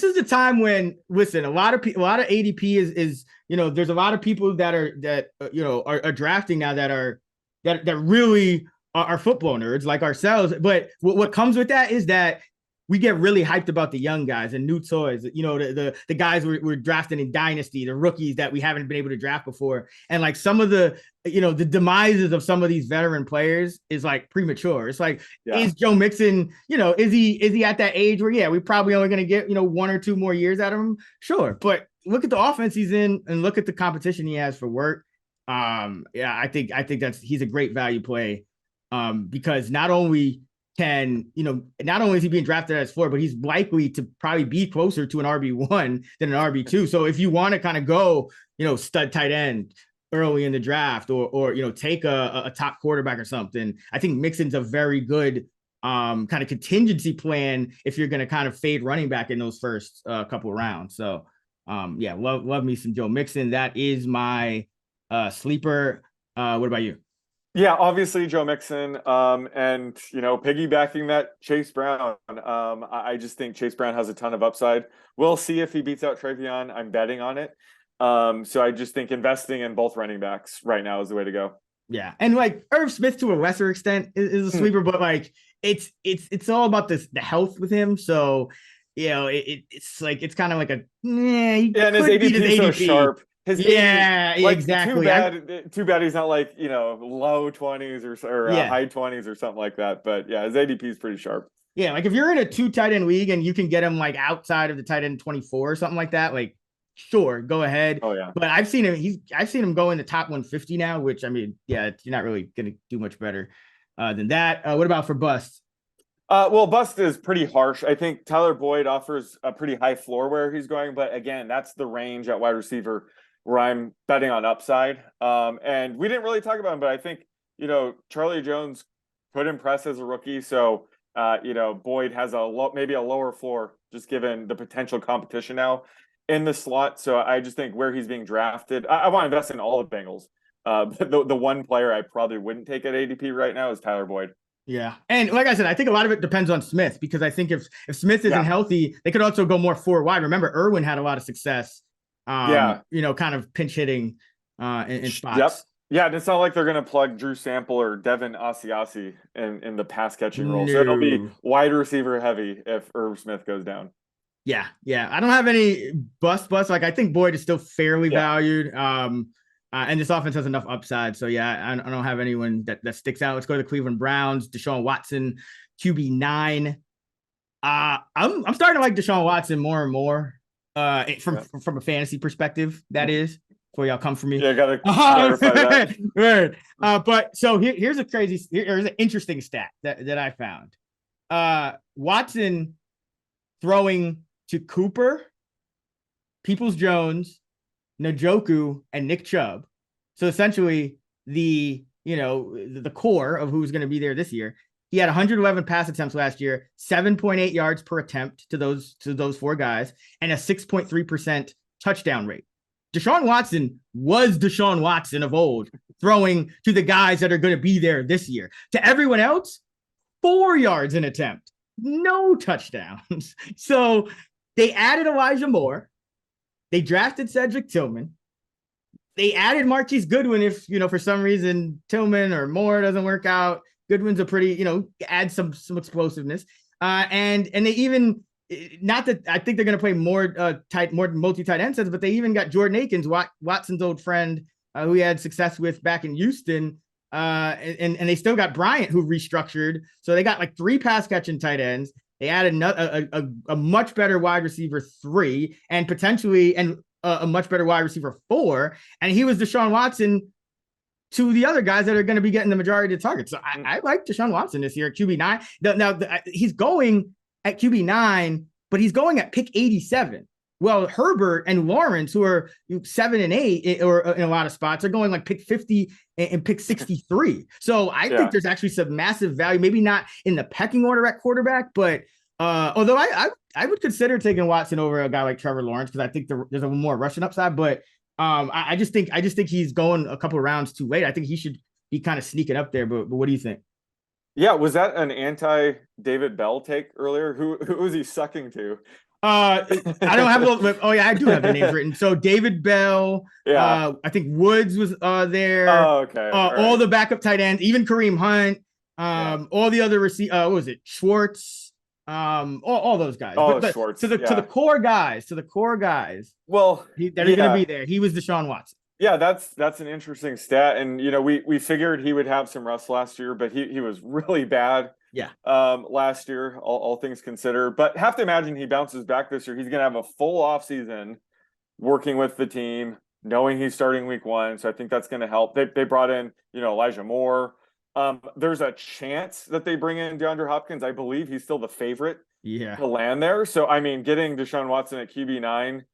is the time when, listen, a lot of ADP is there's a lot of people that are drafting now that really are football nerds like ourselves. But what comes with that is that we get really hyped about the young guys and new toys, the guys we're drafting in Dynasty, the rookies that we haven't been able to draft before. And some of the demises of some of these veteran players is premature. It's is Joe Mixon, is he at that age where, we're probably only going to get, 1 or 2 more years out of him? Sure. But look at the offense he's in and look at the competition he has for work. I think he's a great value play because not only is he being drafted as 4, but he's likely to probably be closer to an RB1 than an RB2. So if you want to kind of go, stud tight end early in the draft or take a top quarterback or something, I think Mixon's a very good kind of contingency plan if you're going to kind of fade running back in those first couple of rounds. So love me some Joe Mixon. That is my sleeper. What about you? Yeah, obviously Joe Mixon, and piggybacking that Chase Brown. I just think Chase Brown has a ton of upside. We'll see if he beats out Trayvon. I'm betting on it. So I just think investing in both running backs right now is the way to go. Yeah, and Irv Smith to a lesser extent is a sleeper, but it's all about the health with him. So it's kind of like a and his ADP is so sharp. Exactly. Too bad he's not low 20s or high 20s or something like that. But his ADP is pretty sharp. Yeah, if you're in a 2 tight end league and you can get him outside of the tight end 24 or something like that, sure, go ahead. Oh yeah. But I've seen him go in the top 150 now, which you're not really gonna do much better than that. What about for bust? Well, bust is pretty harsh. I think Tyler Boyd offers a pretty high floor where he's going, but again, that's the range at wide receiver where I'm betting on upside. And we didn't really talk about him, but I think, Charlie Jones could impress as a rookie. So, Boyd has maybe a lower floor, just given the potential competition now in the slot. So I just think where he's being drafted, I want to invest in all the Bengals. But the one player I probably wouldn't take at ADP right now is Tyler Boyd. Yeah. And like I said, I think a lot of it depends on Smith, because I think if Smith isn't healthy, they could also go more 4 wide. Remember, Irwin had a lot of success, kind of pinch hitting in spots. Yep. Yeah, and it's not like they're going to plug Drew Sample or Devin Asiasi in the pass catching role. So it'll be wide receiver heavy if Irv Smith goes down. Yeah. I don't have any bust. Like, I think Boyd is still fairly valued. And this offense has enough upside. So, I don't have anyone that sticks out. Let's go to the Cleveland Browns. Deshaun Watson, QB9. I'm starting to like Deshaun Watson more and more from a fantasy perspective, that is. Before y'all come for me. Yeah, gotta clarify that. Right. But so here's an interesting stat that I found. Watson throwing to Cooper, Peoples-Jones, Njoku, and Nick Chubb. So essentially the core of who's going to be there this year. He had 111 pass attempts last year, 7.8 yards per attempt to those 4 guys, and a 6.3% touchdown rate. Deshaun Watson was Deshaun Watson of old, throwing to the guys that are going to be there this year. To everyone else, 4 yards an attempt, no touchdowns. So they added Elijah Moore. They drafted Cedric Tillman. They added Marquise Goodwin if, for some reason Tillman or Moore doesn't work out. Goodwin's a pretty, add some explosiveness. And they even, not that I think they're going to play more multi-tight end sets, but they even got Jordan Akins, Watson's old friend, who he had success with back in Houston. And they still got Bryant, who restructured. So they got like 3 pass catching tight ends. They added a much better wide receiver 3 and potentially a much better wide receiver 4. And he was Deshaun Watson to the other guys that are going to be getting the majority of the targets. So I like Deshaun Watson this year at QB9. Now he's going at QB9, but he's going at pick 87. Well, Herbert and Lawrence, who are 7 and 8, or in a lot of spots, are going like pick 50 and pick 63. So I think there's actually some massive value, maybe not in the pecking order at quarterback, but although I would consider taking Watson over a guy like Trevor Lawrence, because I think there's a more rushing upside. But I just think he's going a couple of rounds too late. I think he should be kind of sneaking up there. But what do you think? Yeah, was that an anti-David Bell take earlier? Who was he sucking to? I don't have I do have the names written. So David Bell, I think Woods was there. Oh, okay. All the backup tight ends, even Kareem Hunt, all the other what was it? Schwartz, all those guys. Schwartz. To the core guys. Well, that are going to be there. He was Deshaun Watson. Yeah, that's an interesting stat. And we figured he would have some rust last year, but he was really bad. Yeah. Last year, all things considered, but have to imagine he bounces back this year. He's going to have a full off season working with the team, knowing he's starting week 1. So I think that's going to help. They brought in, Elijah Moore. There's a chance that they bring in DeAndre Hopkins. I believe he's still the favorite to land there. So, I mean, getting Deshaun Watson at QB9,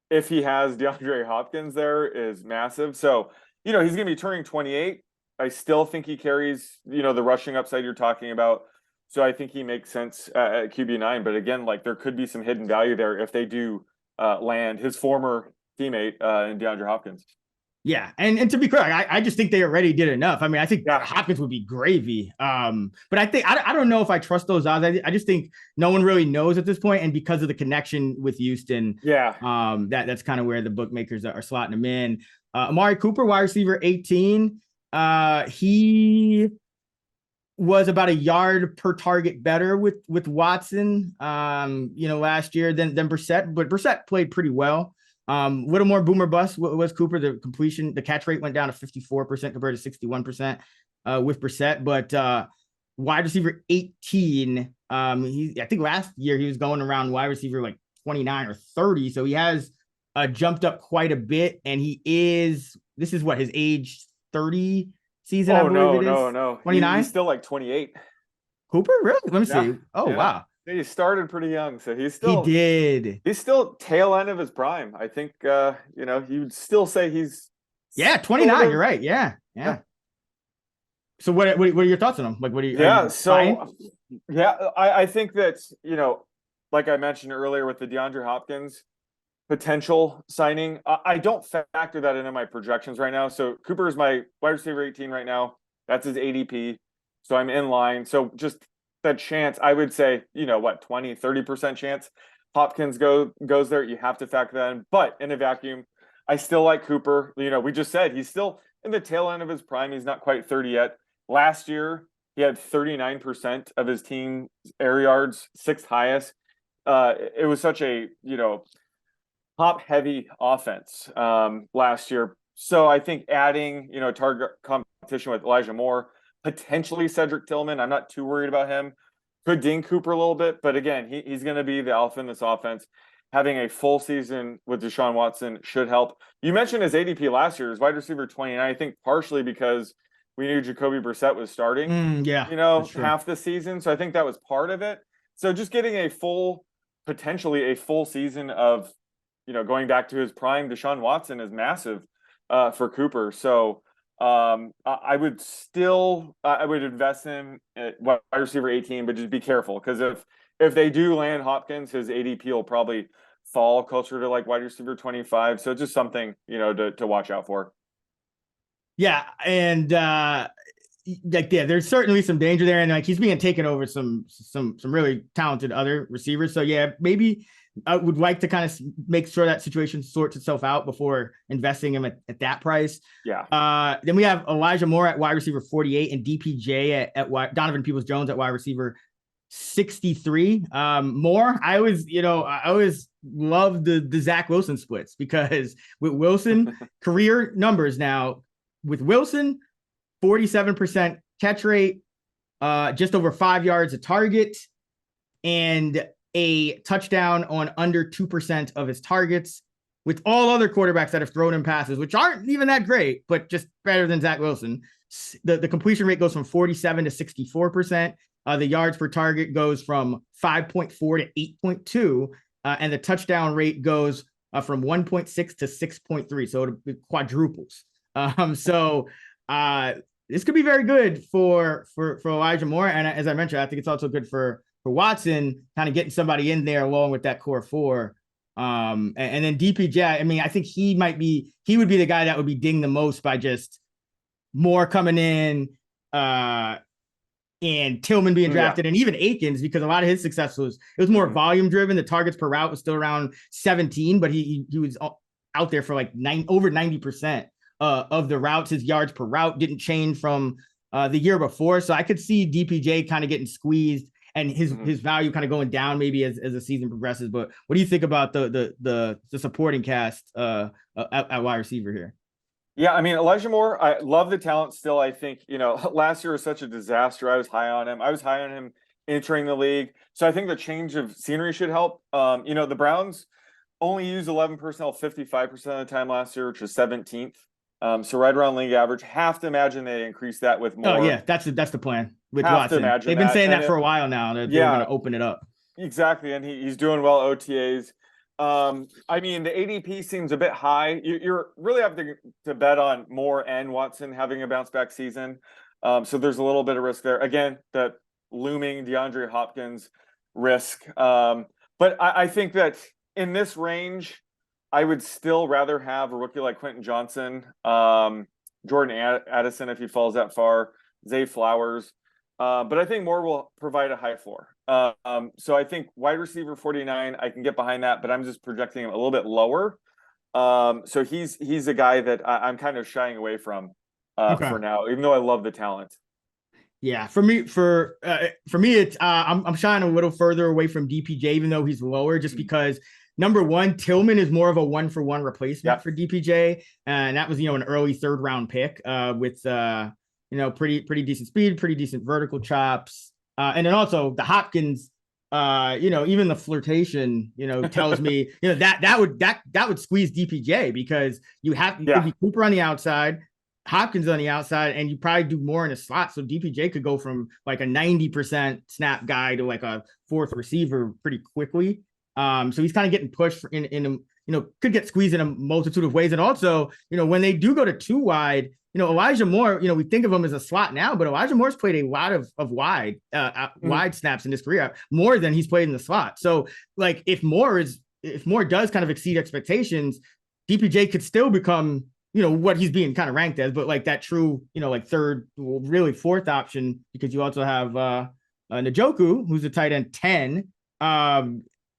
if he has DeAndre Hopkins there, is massive. So, he's going to be turning 28. I still think he carries, the rushing upside you're talking about. So I think he makes sense at QB9. But again, like, there could be some hidden value there if they do land his former teammate in DeAndre Hopkins. Yeah, and to be clear, I just think they already did enough. I mean, I think Hopkins would be gravy. But I think I don't know if I trust those odds. I just think no one really knows at this point, and because of the connection with Houston, that's kind of where the bookmakers are slotting him in. Amari Cooper, wide receiver 18. He was about a yard per target better with Watson, last year than Brissett, but Brissett played pretty well. Little more boomer bust was Cooper. The catch rate went down to 54% compared to 61% with Brissett, but wide receiver 18. I think last year he was going around wide receiver like 29 or 30. So he has jumped up quite a bit, and this is what his age 30 season. Oh, no. 29. He's still like 28. Cooper, really? Let me see. Oh, wow. He started pretty young, so He did. he's still tail end of his prime. I think you would still say he's Yeah, sort 29. of You're right. Yeah. yeah. Yeah. So what are your thoughts on him? Like, are Yeah, you buying? so yeah, I think that, like I mentioned earlier with the DeAndre Hopkins potential signing, I don't factor that into my projections right now. So Cooper is my wide receiver 18 right now. That's his ADP. So I'm in line. So just that chance, I would say, 20-30% chance Hopkins goes there. You have to factor that in. But in a vacuum, I still like Cooper. We just said he's still in the tail end of his prime. He's not quite 30 yet. Last year, he had 39% of his team air yards, sixth highest. It was such a, top heavy offense last year. So I think adding, target competition with Elijah Moore, potentially Cedric Tillman. I'm not too worried about him. Could ding Cooper a little bit, but again, he's going to be the alpha in this offense. Having a full season with Deshaun Watson should help. You mentioned his ADP last year, his wide receiver 29. I think partially because we knew Jacoby Brissett was starting, Yeah, that's true. half the season. So I think that was part of it. So just getting potentially a full season of, going back to his prime, Deshaun Watson is massive for Cooper. So I would invest in wide receiver 18, but just be careful because if they do land Hopkins, his ADP will probably fall closer to like wide receiver 25. So just something, to watch out for. Yeah, and there's certainly some danger there, and like he's being taken over some really talented other receivers. So yeah, maybe I would like to kind of make sure that situation sorts itself out before investing him at that price. Yeah. Then we have Elijah Moore at wide receiver 48 and DPJ at Donovan Peoples-Jones at wide receiver 63. Moore, I always love the Zach Wilson splits because with Wilson career numbers now with Wilson 47% catch rate, just over 5 yards a target, and a touchdown on under 2% of his targets, with all other quarterbacks that have thrown him passes, which aren't even that great, but just better than Zach Wilson. The completion rate goes from 47 to 64%. The yards per target goes from 5.4 to 8.2. And the touchdown rate goes from 1.6 to 6.3. So it quadruples. This could be very good for Elijah Moore. And as I mentioned, I think it's also good for Watson, kind of getting somebody in there along with that core four. And then DPJ, I mean, I think he would be the guy that would be dinged the most by just Moore coming in and Tillman being drafted, and even Akins, because a lot of his success was more volume driven. The targets per route was still around 17, but he was out there for like over 90% of the routes. His yards per route didn't change from the year before. So I could see DPJ kind of getting squeezed and his value kind of going down maybe as the season progresses. But what do you think about the supporting cast at wide receiver here? Yeah, I mean, Elijah Moore, I love the talent still. I think, last year was such a disaster. I was high on him. I was high on him entering the league. So I think the change of scenery should help. The Browns only used 11 personnel 55% of the time last year, which was 17th. So right around league average. Have to imagine they increase that with more. Oh yeah, that's the plan with have Watson. To imagine They've been saying that for a while now. They're going to open it up. Exactly, and he's doing well OTAs. I mean, the ADP seems a bit high. You're really having to bet on Moore and Watson having a bounce back season. So there's a little bit of risk there. Again, the looming DeAndre Hopkins risk. But I think that in this range, I would still rather have a rookie like Quentin Johnson, Jordan Addison if he falls that far, Zay Flowers. But I think Moore will provide a high floor. So I think wide receiver 49, I can get behind that, but I'm just projecting him a little bit lower. So he's a guy that I'm kind of shying away from for now, even though I love the talent. Yeah, for me, it's I'm shying a little further away from DPJ, even though he's lower, just because number one, Tillman is more of a 1-for-1 replacement for DPJ, and that was an early third round pick with pretty decent speed, pretty decent vertical chops, and then also the Hopkins, even the flirtation, tells me that would squeeze DPJ because you have Cooper on the outside. Hopkins on the outside, and you probably do more in a slot. So DPJ could go from like a 90% snap guy to like a fourth receiver pretty quickly. So he's kind of getting pushed in a, could get squeezed in a multitude of ways. And also, when they do go to 2 wide, Elijah Moore, we think of him as a slot now, but Elijah Moore's played a lot of wide wide snaps in his career, more than he's played in the slot. So like if Moore does kind of exceed expectations, DPJ could still become what he's being kind of ranked as, but like that true, like third, well, really fourth option, because you also have Njoku, who's a tight end 10.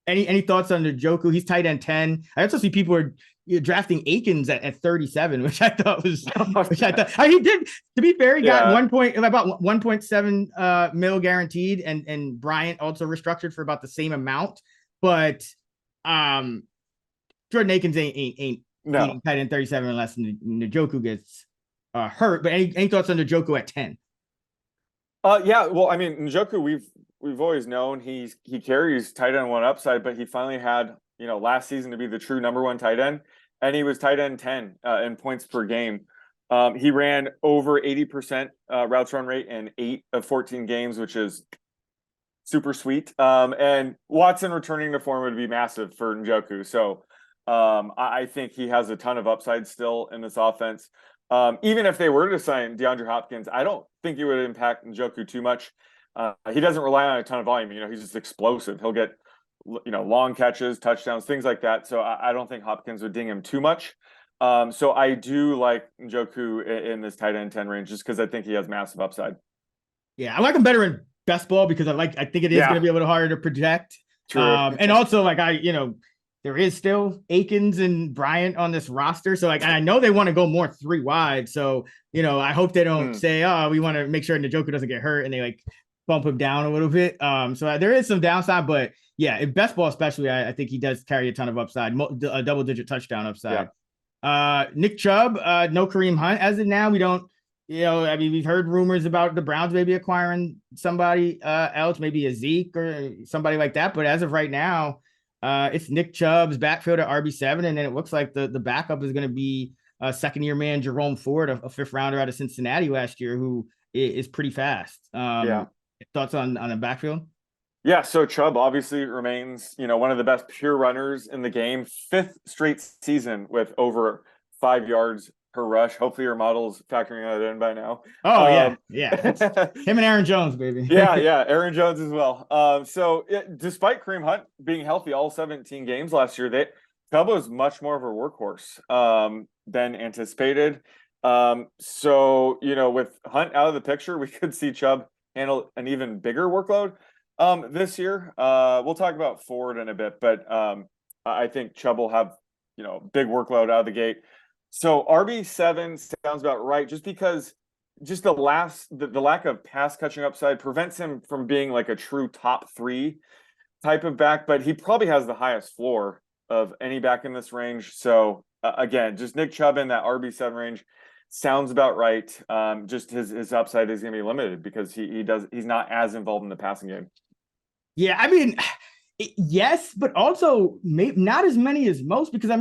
Any thoughts on Njoku? He's tight end 10. I also see people are drafting Akins at 37, which I thought he did. To be fair, he got about 1.7 mil guaranteed, and Bryant also restructured for about the same amount. But Jordan Akins ain't no tight end 37 unless Njoku gets hurt. But any thoughts on Njoku at 10? Yeah, well, I mean, Njoku, we've always known he carries tight end 1 upside, but he finally had last season to be the true number 1 tight end, and he was tight end 10 in points per game. He ran over 80% routes run rate in 8 of 14 games, which is super sweet. And Watson returning to form would be massive for Njoku. So I think he has a ton of upside still in this offense. Even if they were to sign DeAndre Hopkins, I don't think it would impact Njoku too much. He doesn't rely on a ton of volume. He's just explosive. He'll get, long catches, touchdowns, things like that. So I don't think Hopkins would ding him too much. So I do like Njoku in this tight end 10 range, just because I think he has massive upside. Yeah, I like him better in best ball because I think it is going to be a little harder to project. True. And also like there is still Akins and Bryant on this roster. So like, and I know they want to go more 3 wide. So, I hope they don't say, oh, we want to make sure Njoku doesn't get hurt, and they like bump him down a little bit. So there is some downside, but yeah, in best ball, especially, I think he does carry a ton of upside, a double-digit touchdown upside. Yeah. Nick Chubb, no Kareem Hunt. As of now, we don't, we've heard rumors about the Browns maybe acquiring somebody else, maybe a Zeke or somebody like that. But as of right now, it's Nick Chubb's backfield at RB7, and then it looks like the backup is going to be second-year man Jerome Ford, a fifth-rounder out of Cincinnati last year, who is pretty fast. Thoughts on the backfield? Yeah, so Chubb obviously remains, one of the best pure runners in the game. 5th straight season with over 5 yards per rush. Hopefully your model's factoring that in by now. Oh, yeah. Him and Aaron Jones, baby. yeah, Aaron Jones as well. Despite Kareem Hunt being healthy all 17 games last year, Chubb was much more of a workhorse than anticipated. With Hunt out of the picture, we could see Chubb handle an even bigger workload this year. We'll talk about Ford in a bit, but I think Chubb will have big workload out of the gate. So RB7 sounds about right, just because the lack of pass catching upside prevents him from being like a true top 3 type of back, but he probably has the highest floor of any back in this range. So again, just Nick Chubb in that RB7 range sounds about right. Just his upside is going to be limited because he's not as involved in the passing game. Yeah, I mean, yes, but also maybe not as many as most, because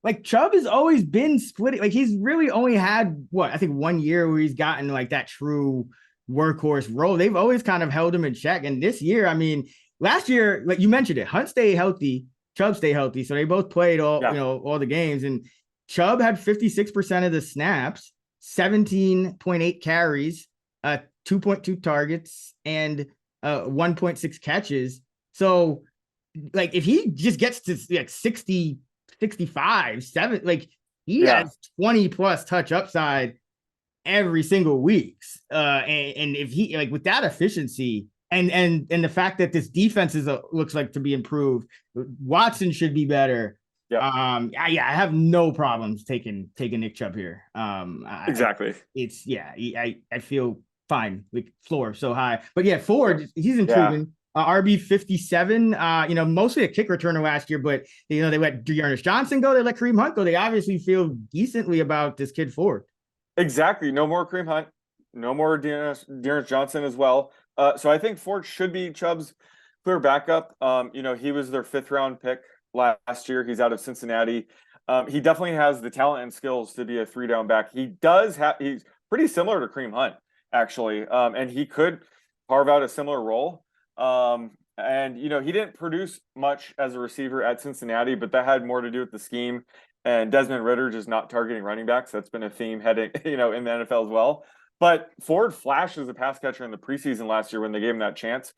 like Chubb has always been splitting. Like he's really only had I think 1 year where he's gotten like that true workhorse role. They've always kind of held him in check. And this year, last year, like you mentioned it, Hunt stayed healthy, Chubb stayed healthy. So they both played all the games. And Chubb had 56% of the snaps, 17.8 carries, 2.2 targets, and 1.6 catches. So like if he just gets to like 60, 65, 7, like he has 20 plus touch upside every single week. And if he like with that efficiency and the fact that this defense looks like to be improved, Watson should be better. Yep. I have no problems taking Nick Chubb here. Exactly. I feel fine. Like floor so high, but yeah, Ford, he's intriguing. RB 57, mostly a kick returner last year, but they let Dearness Johnson go, they let Kareem Hunt go. They obviously feel decently about this kid Ford. Exactly. No more Kareem Hunt, no more Dearness Johnson as well. So I think Ford should be Chubb's clear backup. He was their 5th round pick last year. He's out of Cincinnati. He definitely has the talent and skills to be a 3-down back. He's pretty similar to Kareem Hunt, actually. And he could carve out a similar role. And he didn't produce much as a receiver at Cincinnati, but that had more to do with the scheme and Desmond Ritter just not targeting running backs. That's been a theme heading, in the NFL as well. But Ford flashed as a pass catcher in the preseason last year when they gave him that chance.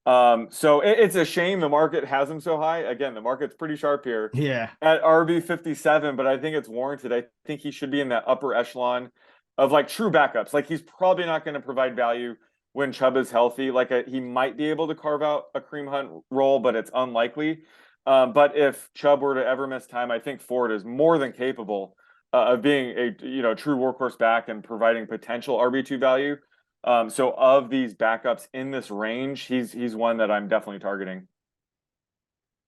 So it's a shame the market has him so high. Again, the market's pretty sharp here Yeah. at RB 57, but I think it's warranted. I think he should be in that upper echelon of like true backups. Like he's probably not going to provide value when Chubb is healthy. He might be able to carve out a Kareem Hunt role, but it's unlikely. But if Chubb were to ever miss time, I think Ford is more than capable of being a true workhorse back and providing potential RB2 value. So of these backups in this range, he's one that I'm definitely targeting.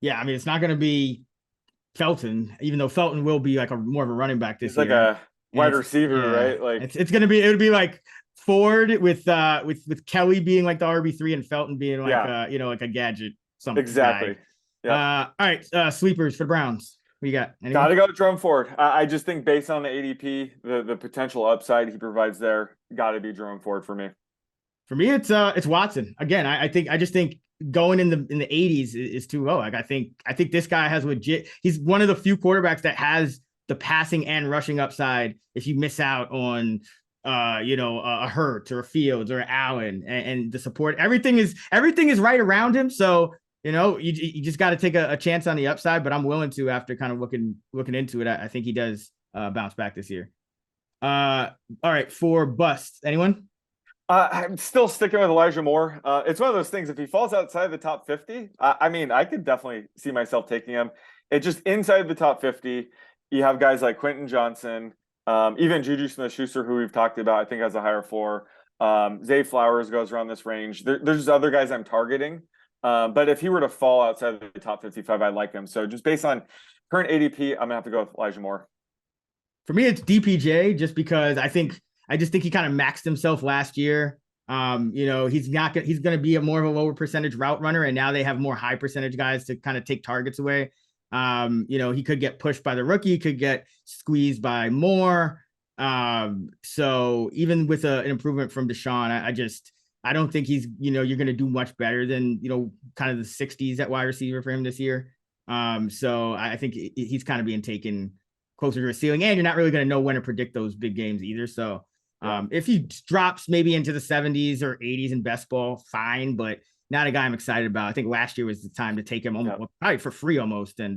Yeah, I mean, it's not going to be Felton, even though Felton will be like more of a running back this He's like year. a wide receiver, right? Like it's going to be, it would be like Ford with Kelly being like the RB3 and Felton being like like a gadget. Exactly. Yeah. All right. Sleepers for the Browns. What you got? Anyone? Gotta go Drum Ford. I just think based on the ADP, the potential upside he provides there, gotta be Jerome Ford for me. For me, it's Watson. Again, I just think going in the 80s is too low. Like I think this guy has legit. He's one of the few quarterbacks that has the passing and rushing upside. If you miss out on a Hurts or a Fields or Allen and the support, everything is right around him. So you just got to take a chance on the upside. But I'm willing to after kind of looking into it. I think he does bounce back this year. All right, for busts, anyone? I'm still sticking with Elijah Moore. It's one of those things. If he falls outside the top 50, I mean, I could definitely see myself taking him. It just inside the top 50, you have guys like Quentin Johnson, even Juju Smith-Schuster, who we've talked about, I think has a higher floor. Zay Flowers goes around this range. There's other guys I'm targeting. But if he were to fall outside the top 55, I like him. So just based on current ADP, I'm gonna have to go with Elijah Moore. For me, it's DPJ, just because I just think he kind of maxed himself last year. He's going to be a more of a lower percentage route runner, and now they have more high percentage guys to kind of take targets away. He could get pushed by the rookie, could get squeezed by Moore. So even with an improvement from Deshaun, I don't think he's, you're going to do much better than, kind of the 60s at wide receiver for him this year. So I think he's kind of being taken closer to a ceiling, and you're not really going to know when to predict those big games either. So if he drops maybe into the 70s or 80s in best ball, fine, but not a guy I'm excited about. I think last year was the time to take him probably for free almost. And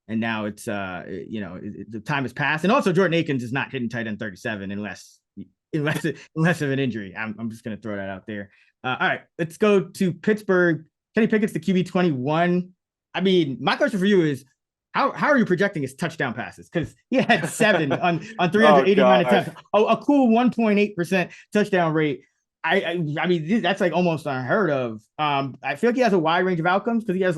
now it's, the time has passed. And also Jordan Akins is not hitting tight end 37 unless of an injury. I'm just going to throw that out there. All right, let's go to Pittsburgh. Kenny Pickett's the QB 21. I mean, my question for you is, how are you projecting his touchdown passes? Because he had 7 on 389 attempts, a cool 1.8% touchdown rate. I mean, that's like almost unheard of. I feel like he has a wide range of outcomes because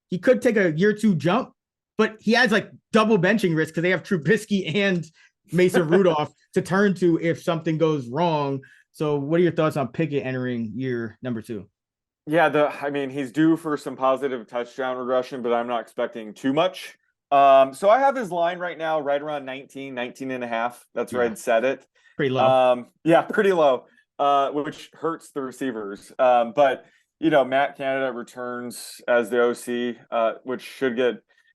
he could take a year 2 jump, but he has like double benching risk because they have Trubisky and Mason Rudolph to turn to if something goes wrong. So what are your thoughts on Pickett entering year number 2? Yeah, I mean, he's due for some positive touchdown regression, but I'm not expecting too much. So I have his line right now right around 19 and a half. That's where I'd set it. Pretty low. Pretty low, which hurts the receivers. But Matt Canada returns as the OC, which should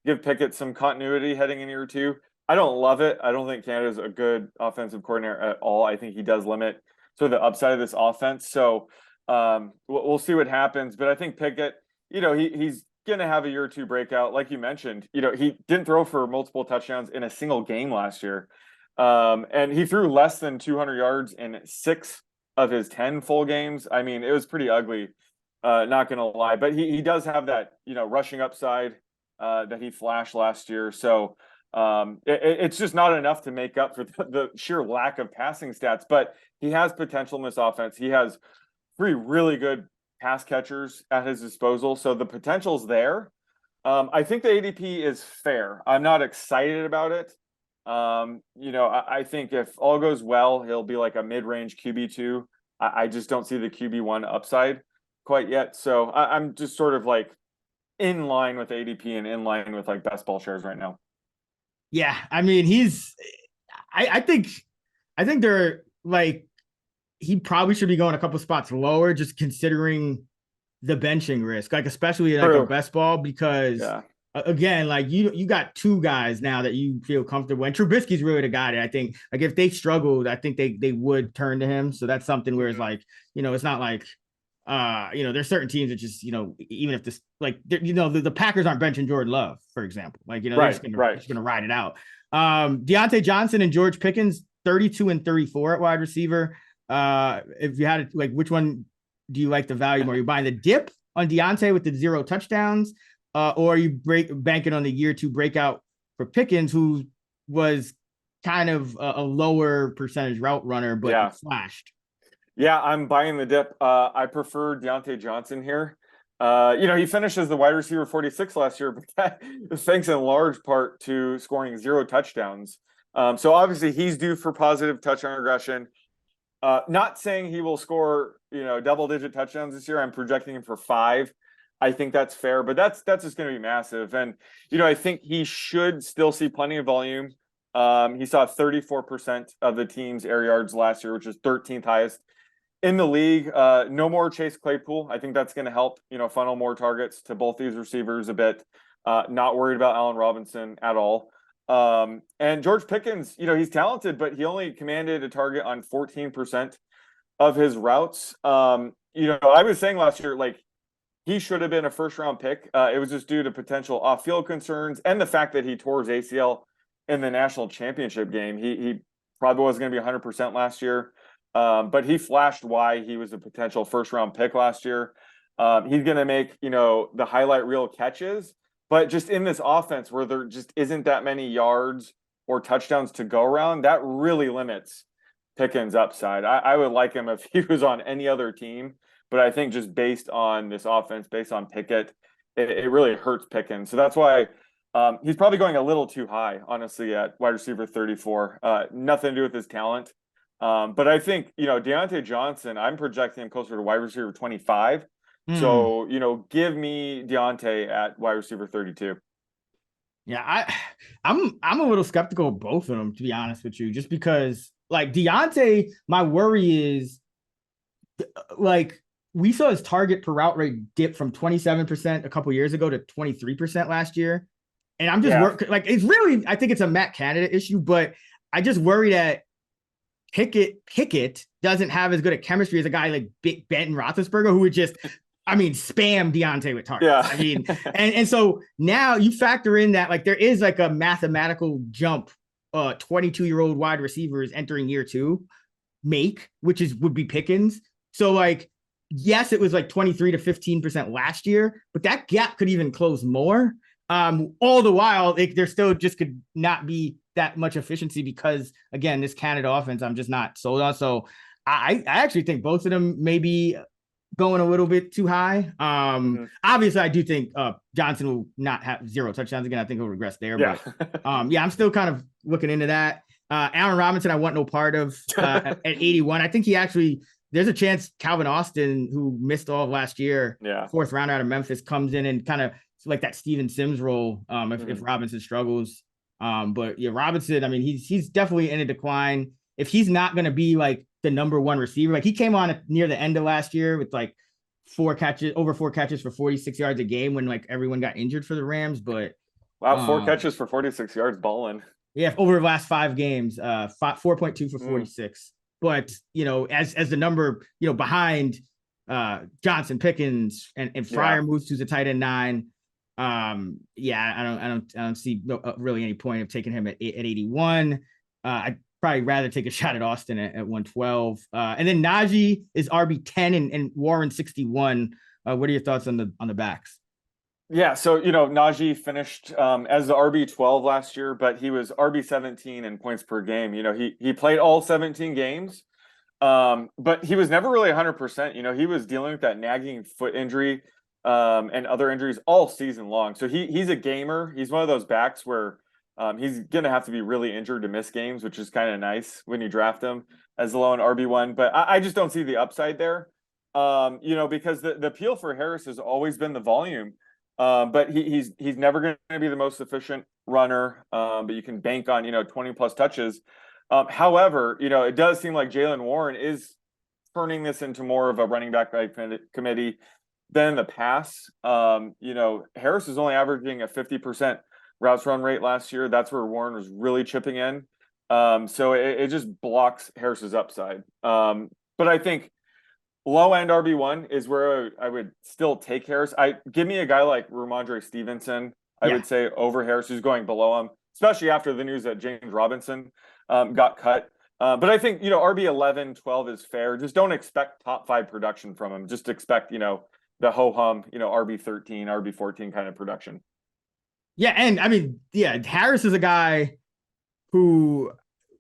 give Pickett some continuity heading into year 2. I don't love it. I don't think Canada's a good offensive coordinator at all. I think he does limit sort of the upside of this offense. So we'll see what happens. But I think Pickett, he's going to have a year 2 breakout. Like you mentioned, he didn't throw for multiple touchdowns in a single game last year. And he threw less than 200 yards in 6 of his 10 full games. I mean, it was pretty ugly, not going to lie. But he does have that, rushing upside that he flashed last year. So it's just not enough to make up for the sheer lack of passing stats. But he has potential in this offense. He has 3 really good pass catchers at his disposal. So the potential's there. I think the ADP is fair. I'm not excited about it. I think if all goes well, he'll be like a mid-range QB2. I just don't see the QB1 upside quite yet. So I'm just sort of like in line with ADP and in line with like best ball shares right now. Yeah, I mean, I think they're like he probably should be going a couple spots lower, just considering the benching risk, like especially like a True. best ball, because Yeah. again, like you got two guys now that you feel comfortable, and Trubisky's really the guy that I think, like if they struggled, I think they would turn to him. So that's something where it's Mhm. like, it's not like there's certain teams that just, even if this, like, the Packers aren't benching Jordan Love, for example. Like, they're Right. Right. just gonna ride it out. Deontay Johnson and George Pickens, 32 and 34 at wide receiver. If you had like, which one do you like the value more? You're buying the dip on Deontay with the 0 touchdowns, or are you banking on the year 2 breakout for Pickens, who was kind of a lower percentage route runner, but Yeah. flashed. Yeah, I'm buying the dip. I prefer Deontay Johnson here. He finished as the wide receiver 46 last year, but that is thanks in large part to scoring 0 touchdowns. So obviously he's due for positive touchdown regression. Not saying he will score, double-digit touchdowns this year. I'm projecting him for 5. I think that's fair, but that's just going to be massive. And I think he should still see plenty of volume. He saw 34% of the team's air yards last year, which is 13th highest in the league. No more Chase Claypool. I think that's going to help, funnel more targets to both these receivers a bit. Not worried about Allen Robinson at all. And George Pickens, he's talented, but he only commanded a target on 14% of his routes. I was saying last year, like, he should have been a first round pick. It was just due to potential off field concerns and the fact that he tore his ACL in the national championship game. He probably wasn't going to be 100% last year. But he flashed why he was a potential first round pick last year. He's going to make, the highlight reel catches, but just in this offense where there just isn't that many yards or touchdowns to go around, that really limits Pickens' upside. I would like him if he was on any other team, but I think just based on this offense, based on Pickett, it really hurts Pickens. So that's why he's probably going a little too high, honestly, at wide receiver 34. Nothing to do with his talent. But I think, Deontay Johnson, I'm projecting him closer to wide receiver 25. Hmm. So, give me Deontay at wide receiver 32. Yeah, I'm a little skeptical of both of them, to be honest with you, just because like Deontay, my worry is like we saw his target per route rate dip from 27% a couple years ago to 23% last year. And I'm just Yeah. like, it's really, I think it's a Matt Canada issue, but I just worry that Pickett doesn't have as good a chemistry as a guy like Big Ben Roethlisberger, who would just, spam Deontay with targets. Yeah. And so now you factor in that like there is like a mathematical jump, 22-year-old wide receivers entering year 2 make, which would be Pickens. So like, yes, it was like 23 to 15% last year, but that gap could even close more. All the while, there still just could not be that much efficiency because, again, this Canada offense, I'm just not sold on. So I actually think both of them may be going a little bit too high. Mhm. Obviously, I do think Johnson will not have 0 touchdowns again. I think he'll regress there. Yeah. But I'm still kind of looking into that. Allen Robinson, I want no part of at 81. I think there's a chance Calvin Austin, who missed all of last year, Yeah. 4th round out of Memphis, comes in and kind of like that Steven Sims role if Robinson struggles. But yeah, Robinson, I mean, he's definitely in a decline. If he's not going to be like the number 1 receiver, like he came on near the end of last year with like over 4 catches for 46 yards a game when like everyone got injured for the Rams. But Wow, 4 catches for 46 yards, balling. yeah, over the last 5 games, 4.2 for 46. But as the number behind Johnson, Pickens, and Fryer moves to the tight end 9. I don't see really any point of taking him at 81. I'd probably rather take a shot at Austin at 112. And then Najee is RB10 and Warren 61. What are your thoughts on the backs? Yeah, so Najee finished as the RB12 last year, but he was RB17 in points per game. He played all 17 games, but he was never really 100%. He was dealing with that nagging foot injury and other injuries all season long. So he's a gamer. He's one of those backs where he's gonna have to be really injured to miss games, which is kind of nice when you draft him as a lone RB1. But I just don't see the upside there. Because the appeal for Harris has always been the volume. But he's never going to be the most efficient runner, but you can bank on, 20 plus touches. However, it does seem like Jaylen Warren is turning this into more of a running back by committee than in the past. Harris is only averaging a 50% routes run rate last year. That's where Warren was really chipping in. So it just blocks Harris's upside. But I think low end RB1 is where I would still take Harris. Give me a guy like Ramondre Stevenson, I would say, over Harris, who's going below him, especially after the news that James Robinson got cut. But I think, RB 11, 12 is fair. Just don't expect top 5 production from him. Just expect, the ho-hum, RB 13, RB 14 kind of production. Yeah. And I mean, Harris is a guy who,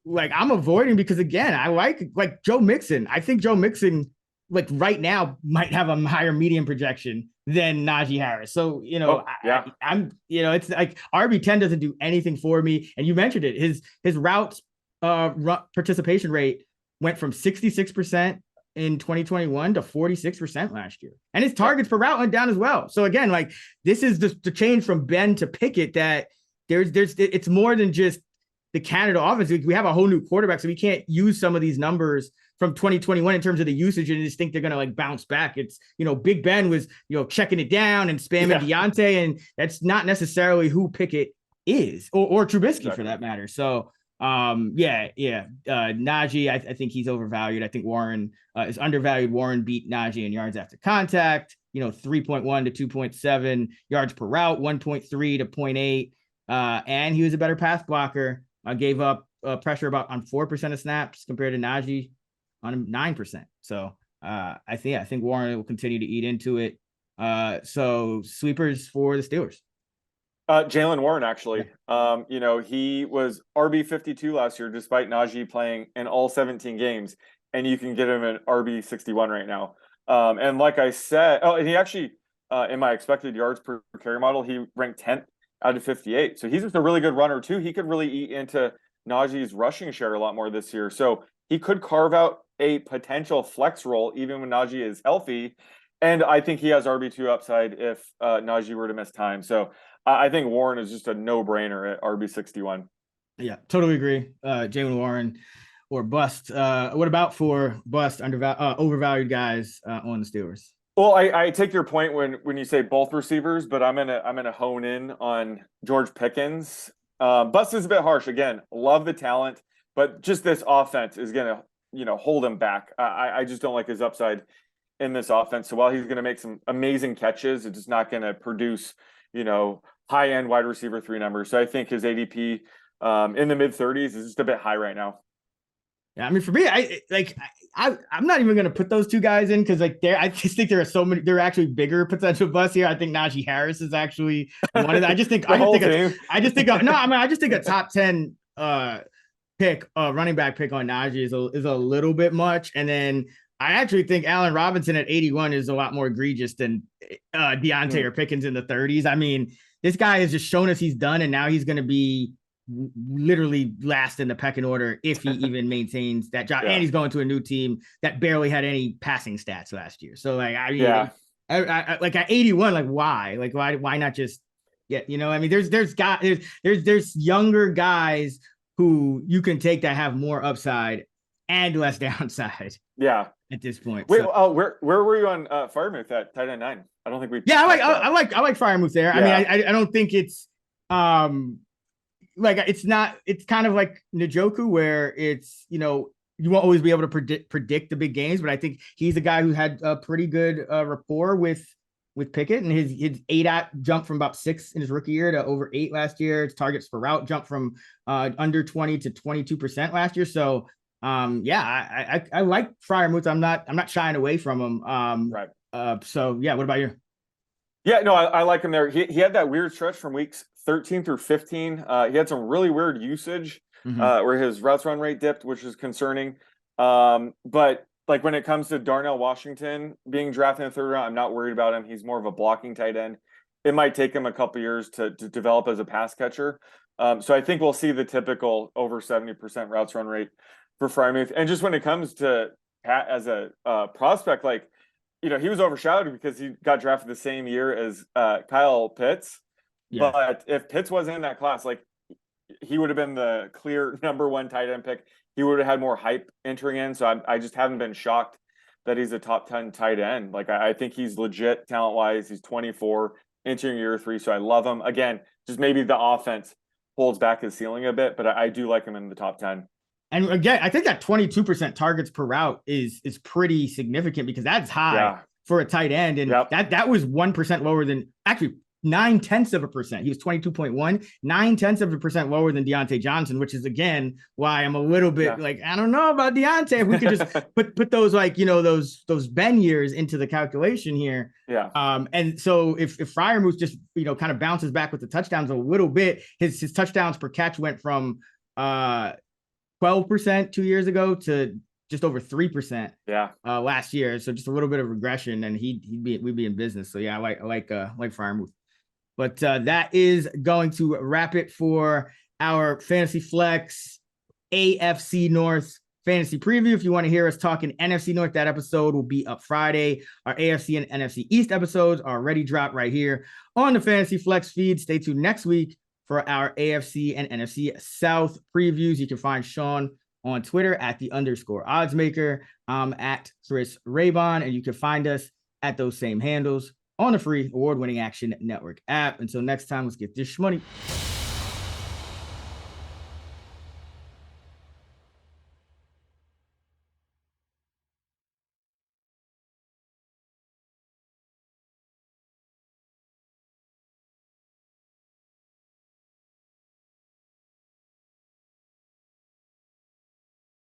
like, I'm avoiding because, again, I like Joe Mixon. I think Joe Mixon, like, right now might have a higher median projection than Najee Harris. So, I'm, it's like RB10 doesn't do anything for me. And you mentioned it, his routes participation rate went from 66% in 2021 to 46% last year. And his targets per route went down as well. So again, like, this is the change from Ben to Pickett, that it's more than just the Canada offense. We have a whole new quarterback, so we can't use some of these numbers from 2021 in terms of the usage and just think they're going to, like, bounce back. It's, Big Ben was, checking it down and spamming Deontay, and that's not necessarily who Pickett is, or Trubisky for that matter. So Najee, I think he's overvalued. I think Warren is undervalued. Warren beat Najee in yards after contact, 3.1 to 2.7 yards per route, 1.3 to 0.8. And he was a better pass blocker. Gave up pressure on 4% of snaps compared to Najee on 9%. So I think Warren will continue to eat into it. So sweepers for the Steelers. Jaylen Warren, actually, he was RB 52 last year, despite Najee playing in all 17 games, and you can get him an RB 61 right now. And like I said, and he actually, in my expected yards per carry model, he ranked 10th out of 58. So he's just a really good runner too. He could really eat into Najee's rushing share a lot more this year. So he could carve out a potential flex role even when Najee is healthy. And I think he has RB2 upside if Najee were to miss time. So I think Warren is just a no-brainer at RB 61. Yeah, totally agree. Jaylen Warren or bust. What about for bust, overvalued guys on the Steelers? Well, I take your point when you say both receivers, but I'm gonna hone in on George Pickens. Bust is a bit harsh. Again, love the talent, but just this offense is gonna hold him back. I just don't like his upside in this offense. So while he's gonna make some amazing catches, it's just not gonna produce high end wide receiver 3 numbers. So I think his ADP in the mid 30s is just a bit high right now. Yeah, I mean, for me, I'm not even going to put those two guys in because, like, I just think there are actually bigger potential busts here. I think Najee Harris is actually one of them. I just think a top 10 running back pick on Najee is a little bit much. And then I actually think Allen Robinson at 81 is a lot more egregious than Deontay or Pickens in the 30s. I mean, this guy has just shown us he's done, and now he's going to be literally last in the pecking order if he even maintains that job. And he's going to a new team that barely had any passing stats last year. So, like, I like at 81, like, why? Like, why not just I mean, there's younger guys who you can take that have more upside and less downside. Yeah. At this point. Wait, where were you on Freiermuth at tight end 9? I don't think we. Yeah, I like Freiermuth there. Yeah. I mean, I don't think it's like it's kind of like Njoku where it's you won't always be able to predict the big games, but I think he's a guy who had a pretty good rapport with Pickett, and his 8 jumped from about 6 in his rookie year to over 8 last year. His targets per route jumped from under 20 to 22% last year. So I like Freiermuth. I'm not shying away from him. Right. So yeah, what about you? Yeah, no, I like him there. He had that weird stretch from weeks 13 through 15. He had some really weird usage where his routes run rate dipped, which is concerning. But like when it comes to Darnell Washington being drafted in the 3rd round, I'm not worried about him. He's more of a blocking tight end. It might take him a couple years to develop as a pass catcher. So I think we'll see the typical over 70% routes run rate for Freiermuth. And just when it comes to Pat as a prospect, like, he was overshadowed because he got drafted the same year as Kyle Pitts. Yeah. But if Pitts wasn't in that class, like he would have been the clear number one tight end pick. He would have had more hype entering in. So I just haven't been shocked that he's a top 10 tight end. Like I think he's legit talent wise. He's 24, entering year 3. So I love him. Again, just maybe the offense holds back his ceiling a bit, but I do like him in the top 10. And again, I think that 22% targets per route is pretty significant because that's high for a tight end. And that was 1% lower than, actually 0.9%. He was 22.1, 0.9% lower than Deontay Johnson, which is again why I'm a little bit like, I don't know about Deontay. If we could just put those, like, those Ben years into the calculation here. And so if Freiermuth just kind of bounces back with the touchdowns a little bit, his touchdowns per catch went from 12% 2 years ago to just over 3% last year. So just a little bit of regression, and we'd be in business. So I like Freiermuth. But that is going to wrap it for our Fantasy Flex AFC North fantasy preview. If you want to hear us talking NFC North, that episode will be up Friday. Our AFC and NFC East episodes are already dropped right here on the Fantasy Flex feed. Stay tuned next week for our AFC and NFC South previews. You can find Sean on Twitter at @_oddsmaker. I'm at Chris Raybon, and you can find us at those same handles on the free award-winning Action Network app. Until next time, let's get this money.